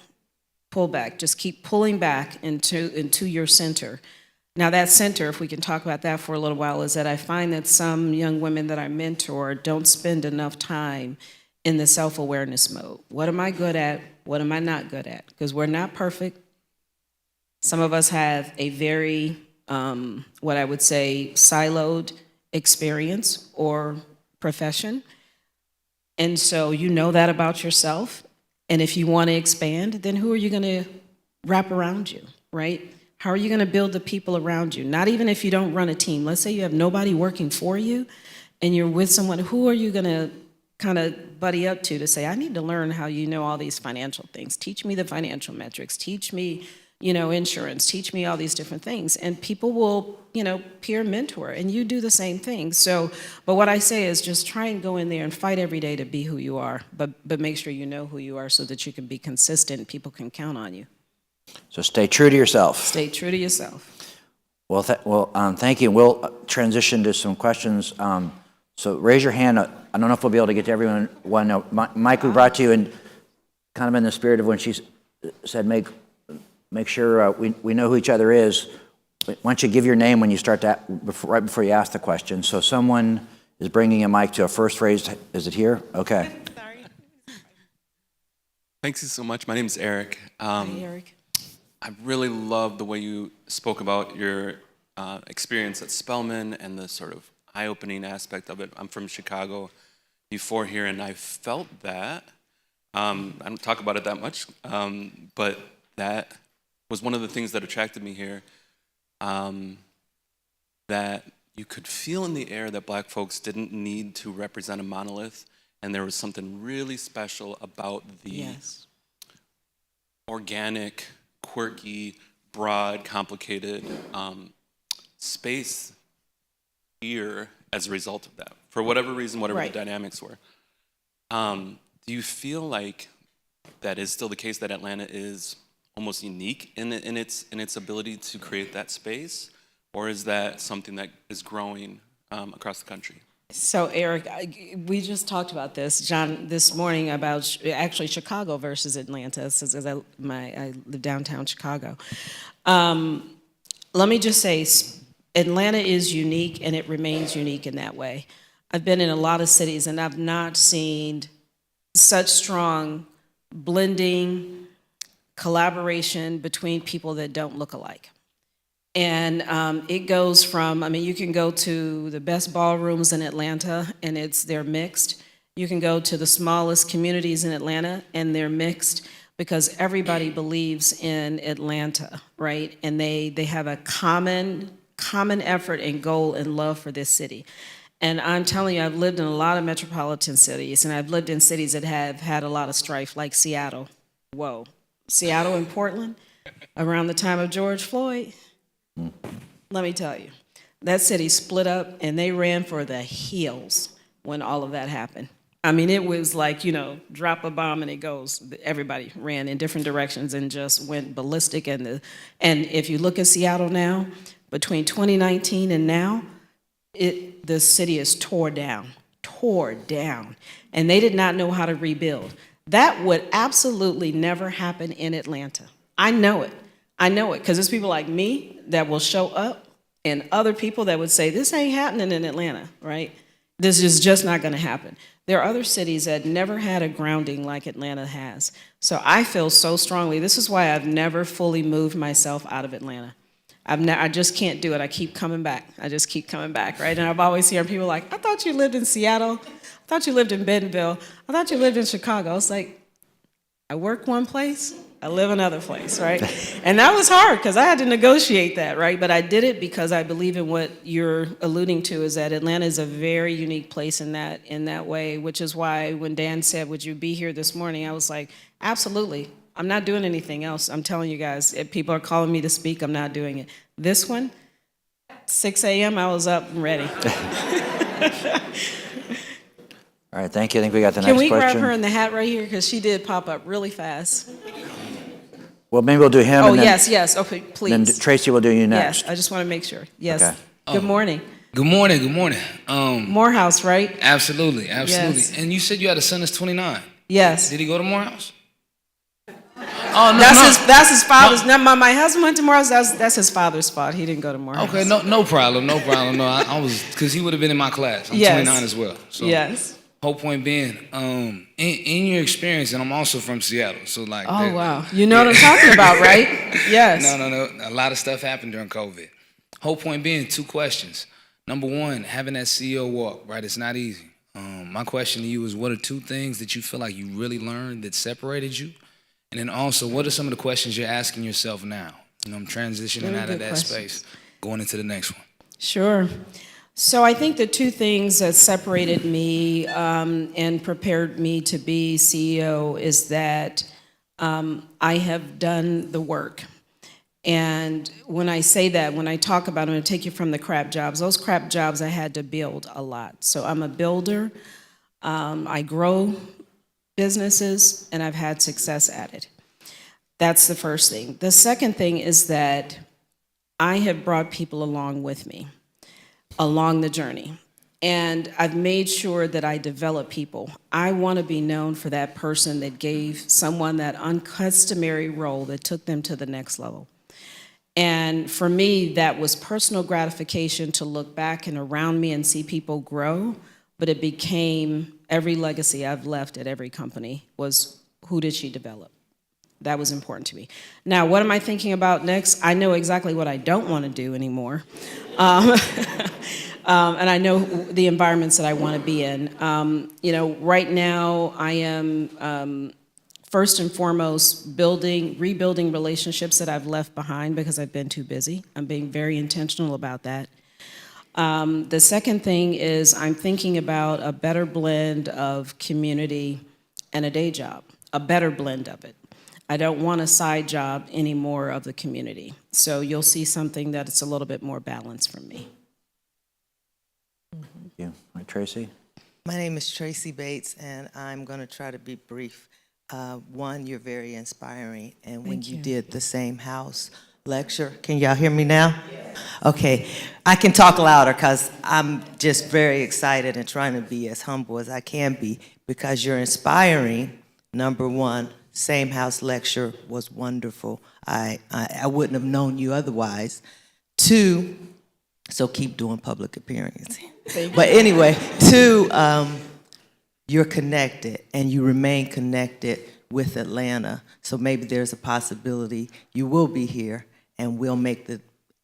Just keep pulling back into your center. Now that center, if we can talk about that for a little while, is that I find that some young women that I mentor don't spend enough time in the self-awareness mode. What am I good at? What am I not good at? Because we're not perfect. Some of us have a very, what I would say, siloed experience or profession. And so you know that about yourself. And if you want to expand, then who are you going to wrap around you, right? How are you going to build the people around you? Not even if you don't run a team. Let's say you have nobody working for you and you're with someone. Who are you going to kind of buddy up to say, I need to learn how you know all these financial things. Teach me the financial metrics. Teach me, insurance. Teach me all these different things. And people will, peer mentor, and you do the same thing. So, but what I say is just try and go in there and fight every day to be who you are, but make sure you know who you are so that you can be consistent. People can count on you.
So stay true to yourself.
Stay true to yourself.
Well, thank you. We'll transition to some questions. So raise your hand. I don't know if we'll be able to get to everyone. Mike, we brought you in kind of in the spirit of when she said, make sure we know who each other is. Why don't you give your name when you start to, right before you ask the question. So someone is bringing a mic to a first raised, is it here? Okay.
Sorry. Thanks so much. My name is Eric.
Hi, Eric.
I really love the way you spoke about your experience at Spelman and the sort of eye-opening aspect of it. I'm from Chicago before here, and I felt that. I don't talk about it that much, but that was one of the things that attracted me here, that you could feel in the air that Black folks didn't need to represent a monolith, and there was something really special about the organic, quirky, broad, complicated space here as a result of that, for whatever reason, whatever the dynamics were. Do you feel like that is still the case, that Atlanta is almost unique in its ability to create that space, or is that something that is growing across the country?
So Eric, we just talked about this, John, this morning about actually Chicago versus Atlanta, since I live downtown Chicago. Let me just say, Atlanta is unique and it remains unique in that way. I've been in a lot of cities and I've not seen such strong blending, collaboration between people that don't look alike. And it goes from, I mean, you can go to the best ballrooms in Atlanta and they're mixed. You can go to the smallest communities in Atlanta and they're mixed because everybody believes in Atlanta, right? And they have a common effort and goal and love for this city. And I'm telling you, I've lived in a lot of metropolitan cities and I've lived in cities that have had a lot of strife, like Seattle. Whoa. Seattle and Portland, around the time of George Floyd, let me tell you, that city split up and they ran for the hills when all of that happened. I mean, it was like, drop a bomb and it goes. Everybody ran in different directions and just went ballistic. And if you look at Seattle now, between 2019 and now, the city is tore down. And they did not know how to rebuild. That would absolutely never happen in Atlanta. I know it, because there's people like me that will show up and other people that would say, this ain't happening in Atlanta, right? This is just not gonna happen. There are other cities that never had a grounding like Atlanta has. So I feel so strongly, this is why I've never fully moved myself out of Atlanta. I just can't do it. I keep coming back. Right? And I've always heard people like, I thought you lived in Seattle. I thought you lived in Bentonville. I thought you lived in Chicago. It's like, I work one place, I live another place, right? And that was hard because I had to negotiate that, right? But I did it because I believe in what you're alluding to, is that Atlanta is a very unique place in that way, which is why when Dan said, would you be here this morning? I was like, absolutely. I'm not doing anything else. I'm telling you guys, if people are calling me to speak, I'm not doing it. This one, 6 a.m., I was up and ready.
All right, thank you. I think we got the next
Can
question.
we grab her in the hat right here? Because she did pop up really fast.
Well, maybe we'll do him.
Oh,
and then,
yes. Okay, please.
Then Tracy will do you next.
Yes, I just want to make sure. Yes.
Okay.
Good morning.
Good morning.
Morehouse, right?
Absolutely.
Yes.
And you said you had a son that's 29.
Yes.
Did he go to Morehouse? Oh, no,
that's his father's. No. My husband went to Morehouse. That's his father's fault. He didn't go to Morehouse.
Okay, no problem. No, I was, because he would have been in my class. I'm 29 as well. So.
Yes.
Whole point being, in your experience, and I'm also from Seattle, so like.
Oh wow, you know what I'm talking about, right? Yes.
No. A lot of stuff happened during COVID. Whole point being, 2 questions. Number 1, having that CEO walk, right? It's not easy. My question to you is, what are 2 things that you feel like you really learned that separated you? And then also, what are some of the questions you're asking yourself now? I'm transitioning out of that space, going into the next one.
Sure. So I think the 2 things that separated me and prepared me to be CEO is that I have done the work. And when I say that, when I talk about, I'm going to take you from the crap jobs. Those crap jobs I had to build a lot. So I'm a builder. I grow businesses, and I've had success at it. That's the first thing. The second thing is that I have brought people along with me, along the journey. And I've made sure that I develop people. I want to be known for that person that gave someone that uncustomary role that took them to the next level. And for me, that was personal gratification to look back and around me and see people grow, but it became every legacy I've left at every company was, who did she develop? That was important to me. Now, what am I thinking about next? I know exactly what I don't want to do anymore. And I know the environments that I want to be in. Right now I am first and foremost rebuilding relationships that I've left behind because I've been too busy. I'm being very intentional about that. The second thing is I'm thinking about a better blend of community and a day job, a better blend of it. I don't want a side job anymore of the community. So you'll see something that it's a little bit more balanced from me.
Thank you. All right, Tracy?
My name is Tracy Bates, and I'm going to try to be brief. One, you're very inspiring, and when
Thank
you
you.
did the same house lecture, can y'all hear me now? Okay, I can talk louder because I'm just very excited and trying to be as humble as I can be because you're inspiring. Number one, same house lecture was wonderful. I wouldn't have known you otherwise. Two, so keep doing public appearances. But anyway, two, you're connected and you remain connected with Atlanta. So maybe there's a possibility you will be here and we'll make the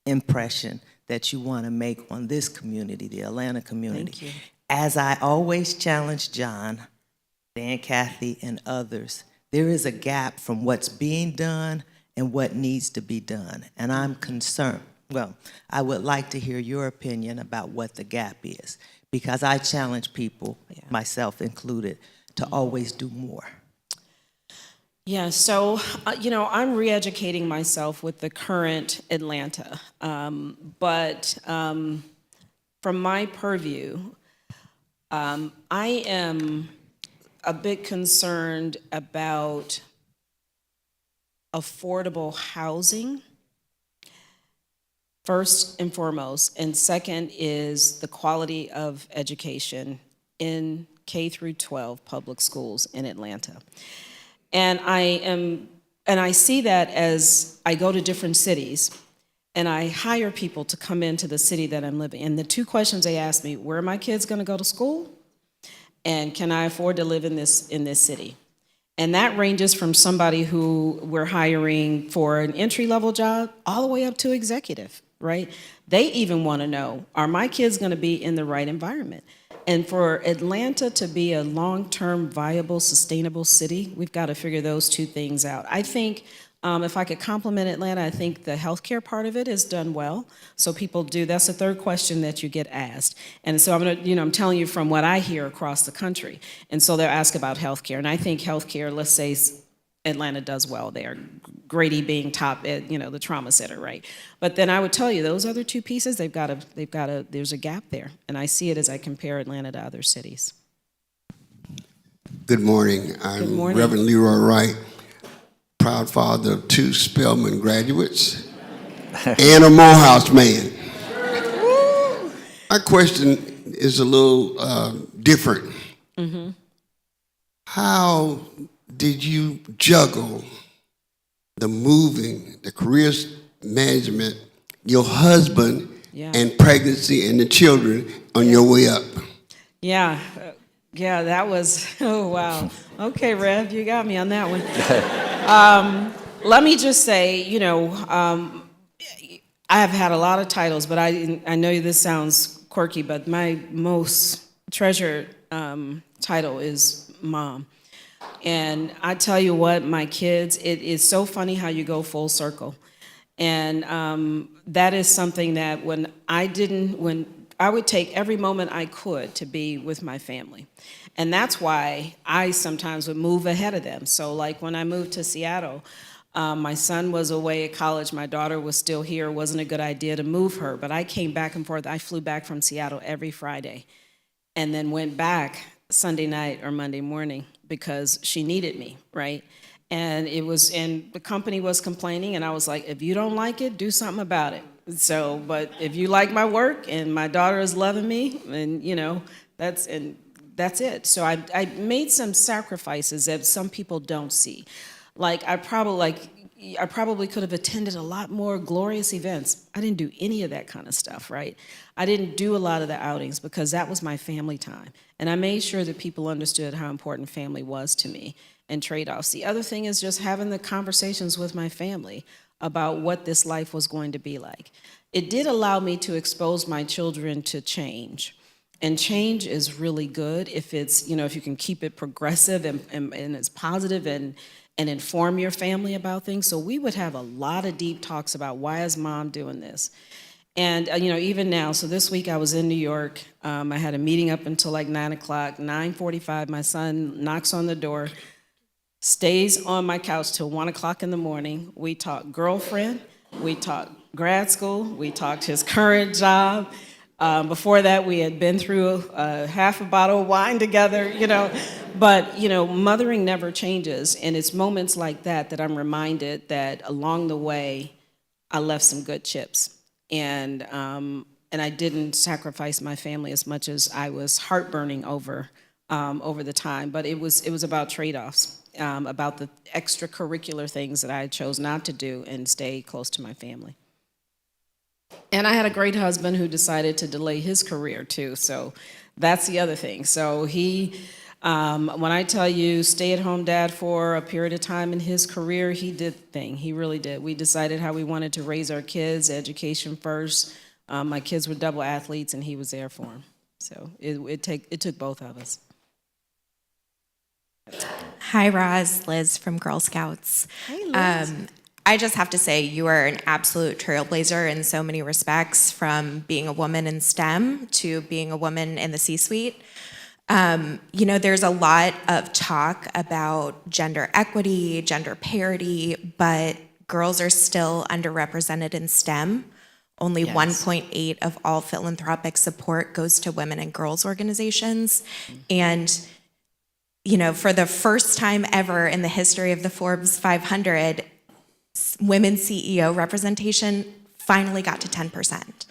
impression that you want to make on this community, the Atlanta community.
Thank you.
As I always challenge John, Dan, Kathy, and others, there is a gap from what's being done and what needs to be done. And I'm concerned. Well, I would like to hear your opinion about what the gap is, because I challenge people, myself included, to always do more.
Yeah, so, I'm re-educating myself with the current Atlanta. But from my purview, I am a bit concerned about affordable housing, first and foremost, and second is the quality of education in K through 12 public schools in Atlanta. And I see that as I go to different cities and I hire people to come into the city that I'm living in. And the two questions they ask me, where are my kids gonna go to school? And can I afford to live in this city? And that ranges from somebody who we're hiring for an entry-level job all the way up to executive, right? They even wanna know, are my kids gonna be in the right environment? And for Atlanta to be a long-term viable, sustainable city, we've got to figure those two things out. I think if I could compliment Atlanta, I think the healthcare part of it is done well. So people do, that's the third question that you get asked. And so I'm telling you from what I hear across the country. And so they're asked about healthcare. And I think healthcare, let's say Atlanta does well there. Grady being top at, the trauma center, right? But then I would tell you those other two pieces, there's a gap there. And I see it as I compare Atlanta to other cities.
Good morning. I'm Reverend Leroy Wright, proud father of 2 Spelman graduates and a Morehouse man. My question is a little different.
Mm-hmm.
How did you juggle the moving, the career management, your husband, and pregnancy and the children on your way up?
Yeah, that was, oh, wow. Okay, Rev, you got me on that one. Let me just say, I have had a lot of titles, but I know this sounds quirky, but my most treasured title is mom. And I tell you what, my kids, it is so funny how you go full circle. And that is something that when I would take every moment I could to be with my family. And that's why I sometimes would move ahead of them. So like when I moved to Seattle, my son was away at college, my daughter was still here. It wasn't a good idea to move her, but I came back and forth. I flew back from Seattle every Friday and then went back Sunday night or Monday morning because she needed me, right? And the company was complaining and I was like, if you don't like it, do something about it. So, but if you like my work and my daughter is loving me, and that's it. So I made some sacrifices that some people don't see. Like I probably could have attended a lot more glorious events. I didn't do any of that kind of stuff, right? I didn't do a lot of the outings because that was my family time. And I made sure that people understood how important family was to me and trade-offs. The other thing is just having the conversations with my family about what this life was going to be like. It did allow me to expose my children to change. And change is really good if it's, if you can keep it progressive and it's positive and inform your family about things. So we would have a lot of deep talks about why is mom doing this? And, even now, so this week I was in New York. I had a meeting up until like 9 o'clock, 9:45, my son knocks on the door. stays on my couch till 1 o'clock in the morning. We talk girlfriend, we talk grad school, we talked his current job. Before that, we had been through half a bottle of wine together, But, mothering never changes. And it's moments like that that I'm reminded that along the way, I left some good chips. And I didn't sacrifice my family as much as I was heartburning over the time. But it was about trade-offs. About the extracurricular things that I chose not to do and stay close to my family. And I had a great husband who decided to delay his career too, so that's the other thing. So he, when I tell you stay-at-home dad for a period of time in his career, he did the thing, he really did. We decided how we wanted to raise our kids, education first. My kids were double athletes and he was there for them. So it took both of us.
Hi, Roz, Liz from Girl Scouts.
Hey, Liz.
I just have to say you are an absolute trailblazer in so many respects, from being a woman in STEM to being a woman in the C-suite. There's a lot of talk about gender equity, gender parity, but girls are still underrepresented in STEM. Only 1.8 of all philanthropic support goes to women and girls organizations. And for the first time ever in the history of the Forbes 500, women CEO representation finally got to 10%.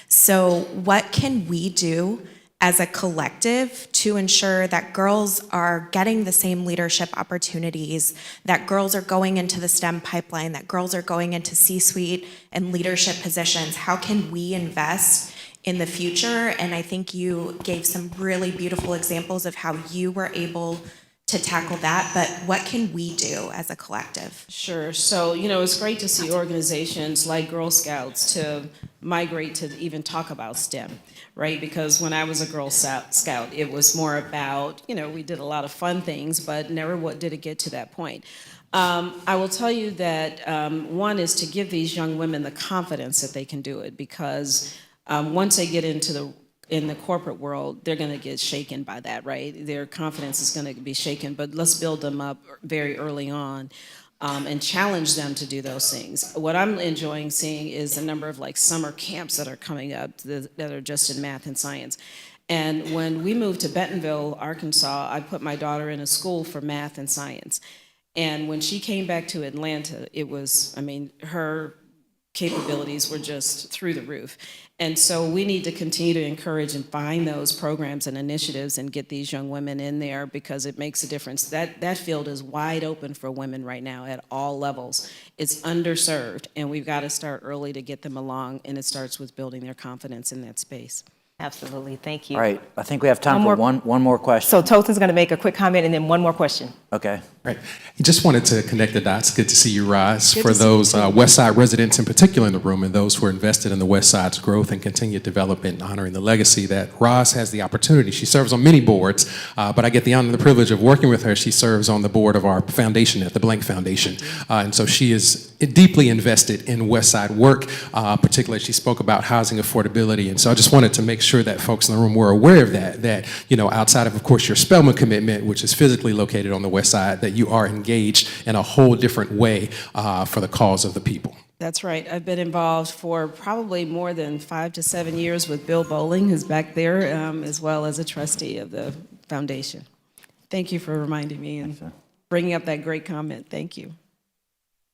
So what can we do as a collective to ensure that girls are getting the same leadership opportunities, that girls are going into the STEM pipeline, that girls are going into C-suite and leadership positions? How can we invest in the future? And I think you gave some really beautiful examples of how you were able to tackle that, but what can we do as a collective?
Sure. So, it's great to see organizations like Girl Scouts to migrate to even talk about STEM, right? Because when I was a Girl Scout, it was more about, we did a lot of fun things, but never did it get to that point. I will tell you that one is to give these young women the confidence that they can do it, because once they get in the corporate world, they're going to get shaken by that, right? Their confidence is going to be shaken, but let's build them up very early on and challenge them to do those things. What I'm enjoying seeing is a number of summer camps that are coming up that are just in math and science. And when we moved to Bentonville, Arkansas, I put my daughter in a school for math and science. And when she came back to Atlanta, her capabilities were just through the roof. And so we need to continue to encourage and find those programs and initiatives and get these young women in there, because it makes a difference. That field is wide open for women right now at all levels. It's underserved, and we've got to start early to get them along, and it starts with building their confidence in that space.
Absolutely, thank you.
All right, I think we have time for one more question.
So Totha's going to make a quick comment and then one more question.
Okay.
Right. Just wanted to connect the dots. Good to see you, Roz.
Good
For
to see
those
you too.
West Side residents in particular in the room, and those who are invested in the West Side's growth and continued development, honoring the legacy that Roz has the opportunity. She serves on many boards, but I get the honor and the privilege of working with her. She serves on the board of our foundation at the Blank Foundation. And so she is deeply invested in West Side work, particularly she spoke about housing affordability. And so I just wanted to make sure that folks in the room were aware of that, outside of course, your Spelman commitment, which is physically located on the West Side, that you are engaged in a whole different way for the cause of the people.
That's right. I've been involved for probably more than 5 to 7 years with Bill Bowling, who's back there, as well as a trustee of the foundation. Thank you for reminding me and bringing up that great comment. Thank you.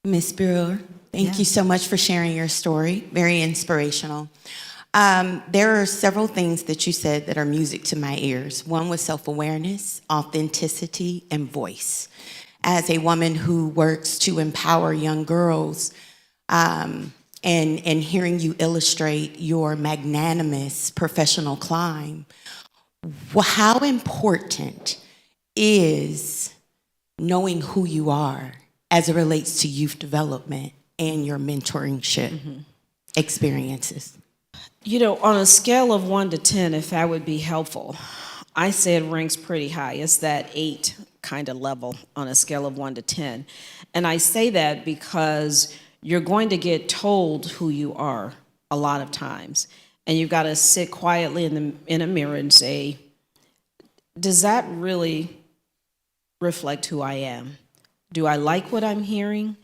Ms. Brewer, thank you so much for sharing your story. Very inspirational. There are several things that you said that are music to my ears. One was self-awareness, authenticity, and voice. As a woman who works to empower young girls, and hearing you illustrate your magnanimous professional climb, how important is knowing who you are as it relates to youth development and your mentoringship experiences?
On a scale of 1 to 10, if that would be helpful, I say it ranks pretty high. It's that 8 kind of level on a scale of 1 to 10. And I say that because you're going to get told who you are a lot of times. And you've got to sit quietly in a mirror and say, does that really reflect who I am? Do I like what I'm hearing?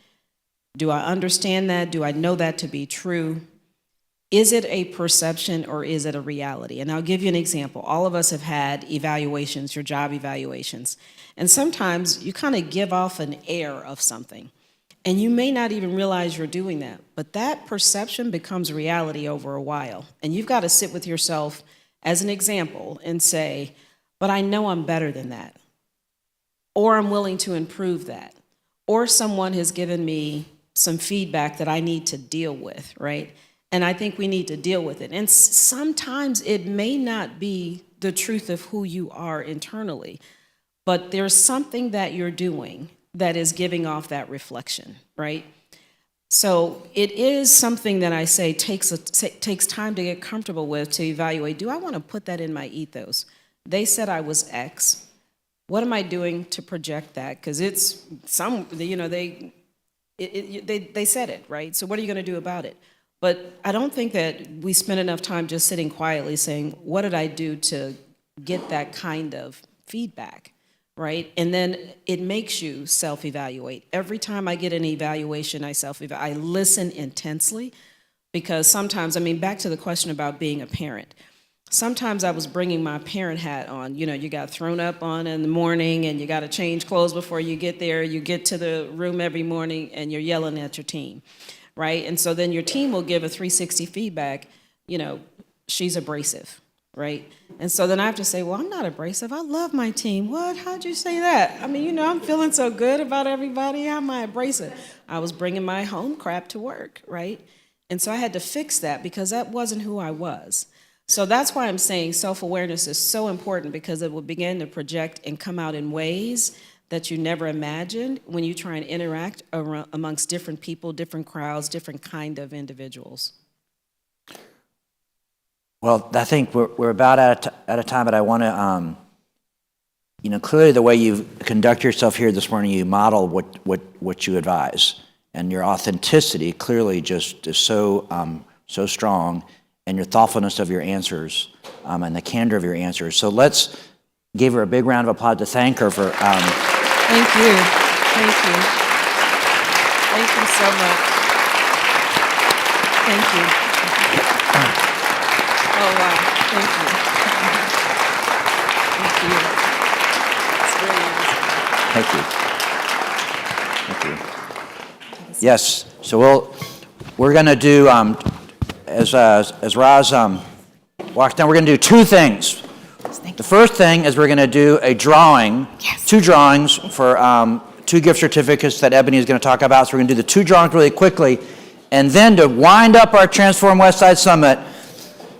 Do I understand that? Do I know that to be true? Is it a perception or is it a reality? And I'll give you an example. All of us have had evaluations, your job evaluations. And sometimes you kind of give off an air of something. And you may not even realize you're doing that. But that perception becomes reality over a while. And you've got to sit with yourself as an example and say, but I know I'm better than that. Or I'm willing to improve that. Or someone has given me some feedback that I need to deal with, right? And I think we need to deal with it. And sometimes it may not be the truth of who you are internally, but there's something that you're doing that is giving off that reflection, right? So it is something that I say takes time to get comfortable with, to evaluate, do I want to put that in my ethos? They said I was X. What am I doing to project that? Because it's some, they said it, right? So what are you going to do about it? But I don't think that we spend enough time just sitting quietly saying, what did I do to get that kind of feedback, right? And then it makes you self-evaluate. Every time I get an evaluation, I listen intensely, because sometimes, back to the question about being a parent. Sometimes I was bringing my parent hat on. You got thrown up on in the morning and you got to change clothes before you get there. You get to the room every morning and you're yelling at your team, right? And so then your team will give a 360 feedback, she's abrasive, right? And so then I have to say, well, I'm not abrasive. I love my team. What? How'd you say that? I'm feeling so good about everybody. How am I abrasive? I was bringing my home crap to work, right? And so I had to fix that because that wasn't who I was. So that's why I'm saying self-awareness is so important, because it will begin to project and come out in ways that you never imagined when you try and interact amongst different people, different crowds, different kind of individuals.
Well, I think we're about at a time, but I want to, clearly the way you conduct yourself here this morning, you model what you advise, and your authenticity clearly just is so strong, and your thoughtfulness of your answers, and the candor of your answers. So let's give her a big round of applause to thank her for.
Thank you. Thank you. Thank you so much. Thank you. Oh, wow. Thank you. Thank you.
Thank you. Yes. So we're going to do. As Roz walks down, we're going to do two things. The first thing is we're going to do a drawing, two drawings for two gift certificates that Ebony is going to talk about. So we're going to do the two drawings really quickly. And then to wind up our Transform Westside Summit,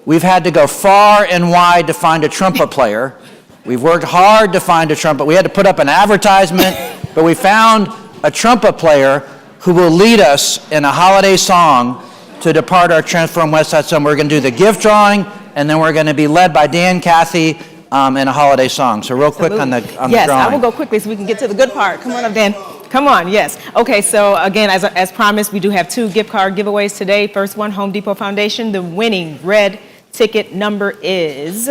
we've had to go far and wide to find a trumpet player. We've worked hard to find a trumpet. We had to put up an advertisement, but we found a trumpet player who will lead us in a holiday song to depart our Transform Westside Summit. We're going to do the gift drawing, and then we're going to be led by Dan, Kathy, in a holiday song. So real quick on the drawing.
Yes, I will go quickly so we can get to the good part. Come on up, Dan. Come on, yes. Okay, so again, as promised, we do have two gift card giveaways today. First one, Home Depot Foundation. The winning red ticket number is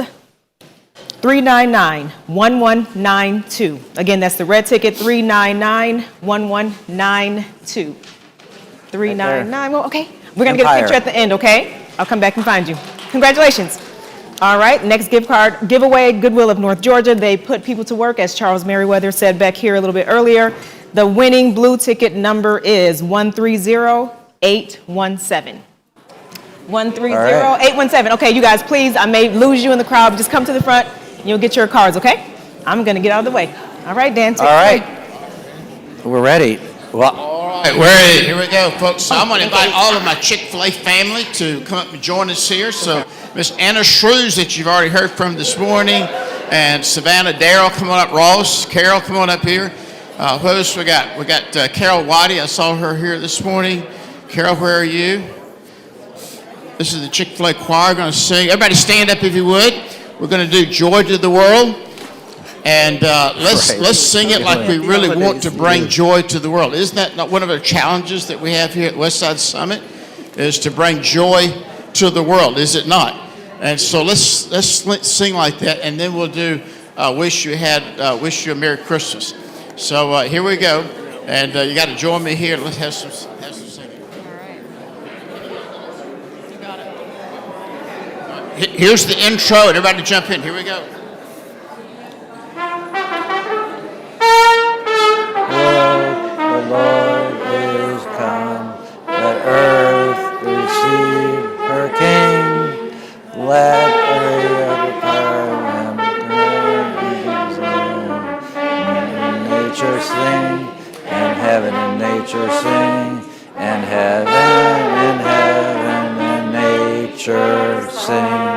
399-1192. Again, that's the red ticket, 399-1192. 399, well, okay. We're going to get a picture at the end, okay? I'll come back and find you. Congratulations. All right, next gift card giveaway, Goodwill of North Georgia. They put people to work, as Charles Merriweather said back here a little bit earlier. The winning blue ticket number is 130817. 130817. Okay, you guys, please, I may lose you in the crowd, but just come to the front and you'll get your cards, okay? I'm going to get out of the way. All right, Dan, take it away.
We're ready. Well,
all right, we're ready. Here we go, folks. So I'm going to invite all of my Chick-fil-A family to come up and join us here. So Miss Anna Shrews, that you've already heard from this morning, and Savannah, Darrell, come on up. Ross, Carol, come on up here. Who else we got? We got Carol Waddy. I saw her here this morning. Carol, where are you? This is the Chick-fil-A choir. We're going to sing. Everybody stand up if you would. We're going to do Joy to the World. And let's sing it like we really want to bring joy to the world. Isn't that not one of our challenges that we have here at Westside Summit, is to bring joy to the world, is it not? And so let's sing like that, and then we'll do wish you a Merry Christmas. So here we go. And you got to join me here. Let's have some singing. Here's the intro, and everybody jump in. Here we go.
The Lord is come. Let earth receive her King. Let every other power and nature sing, and heaven and nature sing, and heaven and nature sing.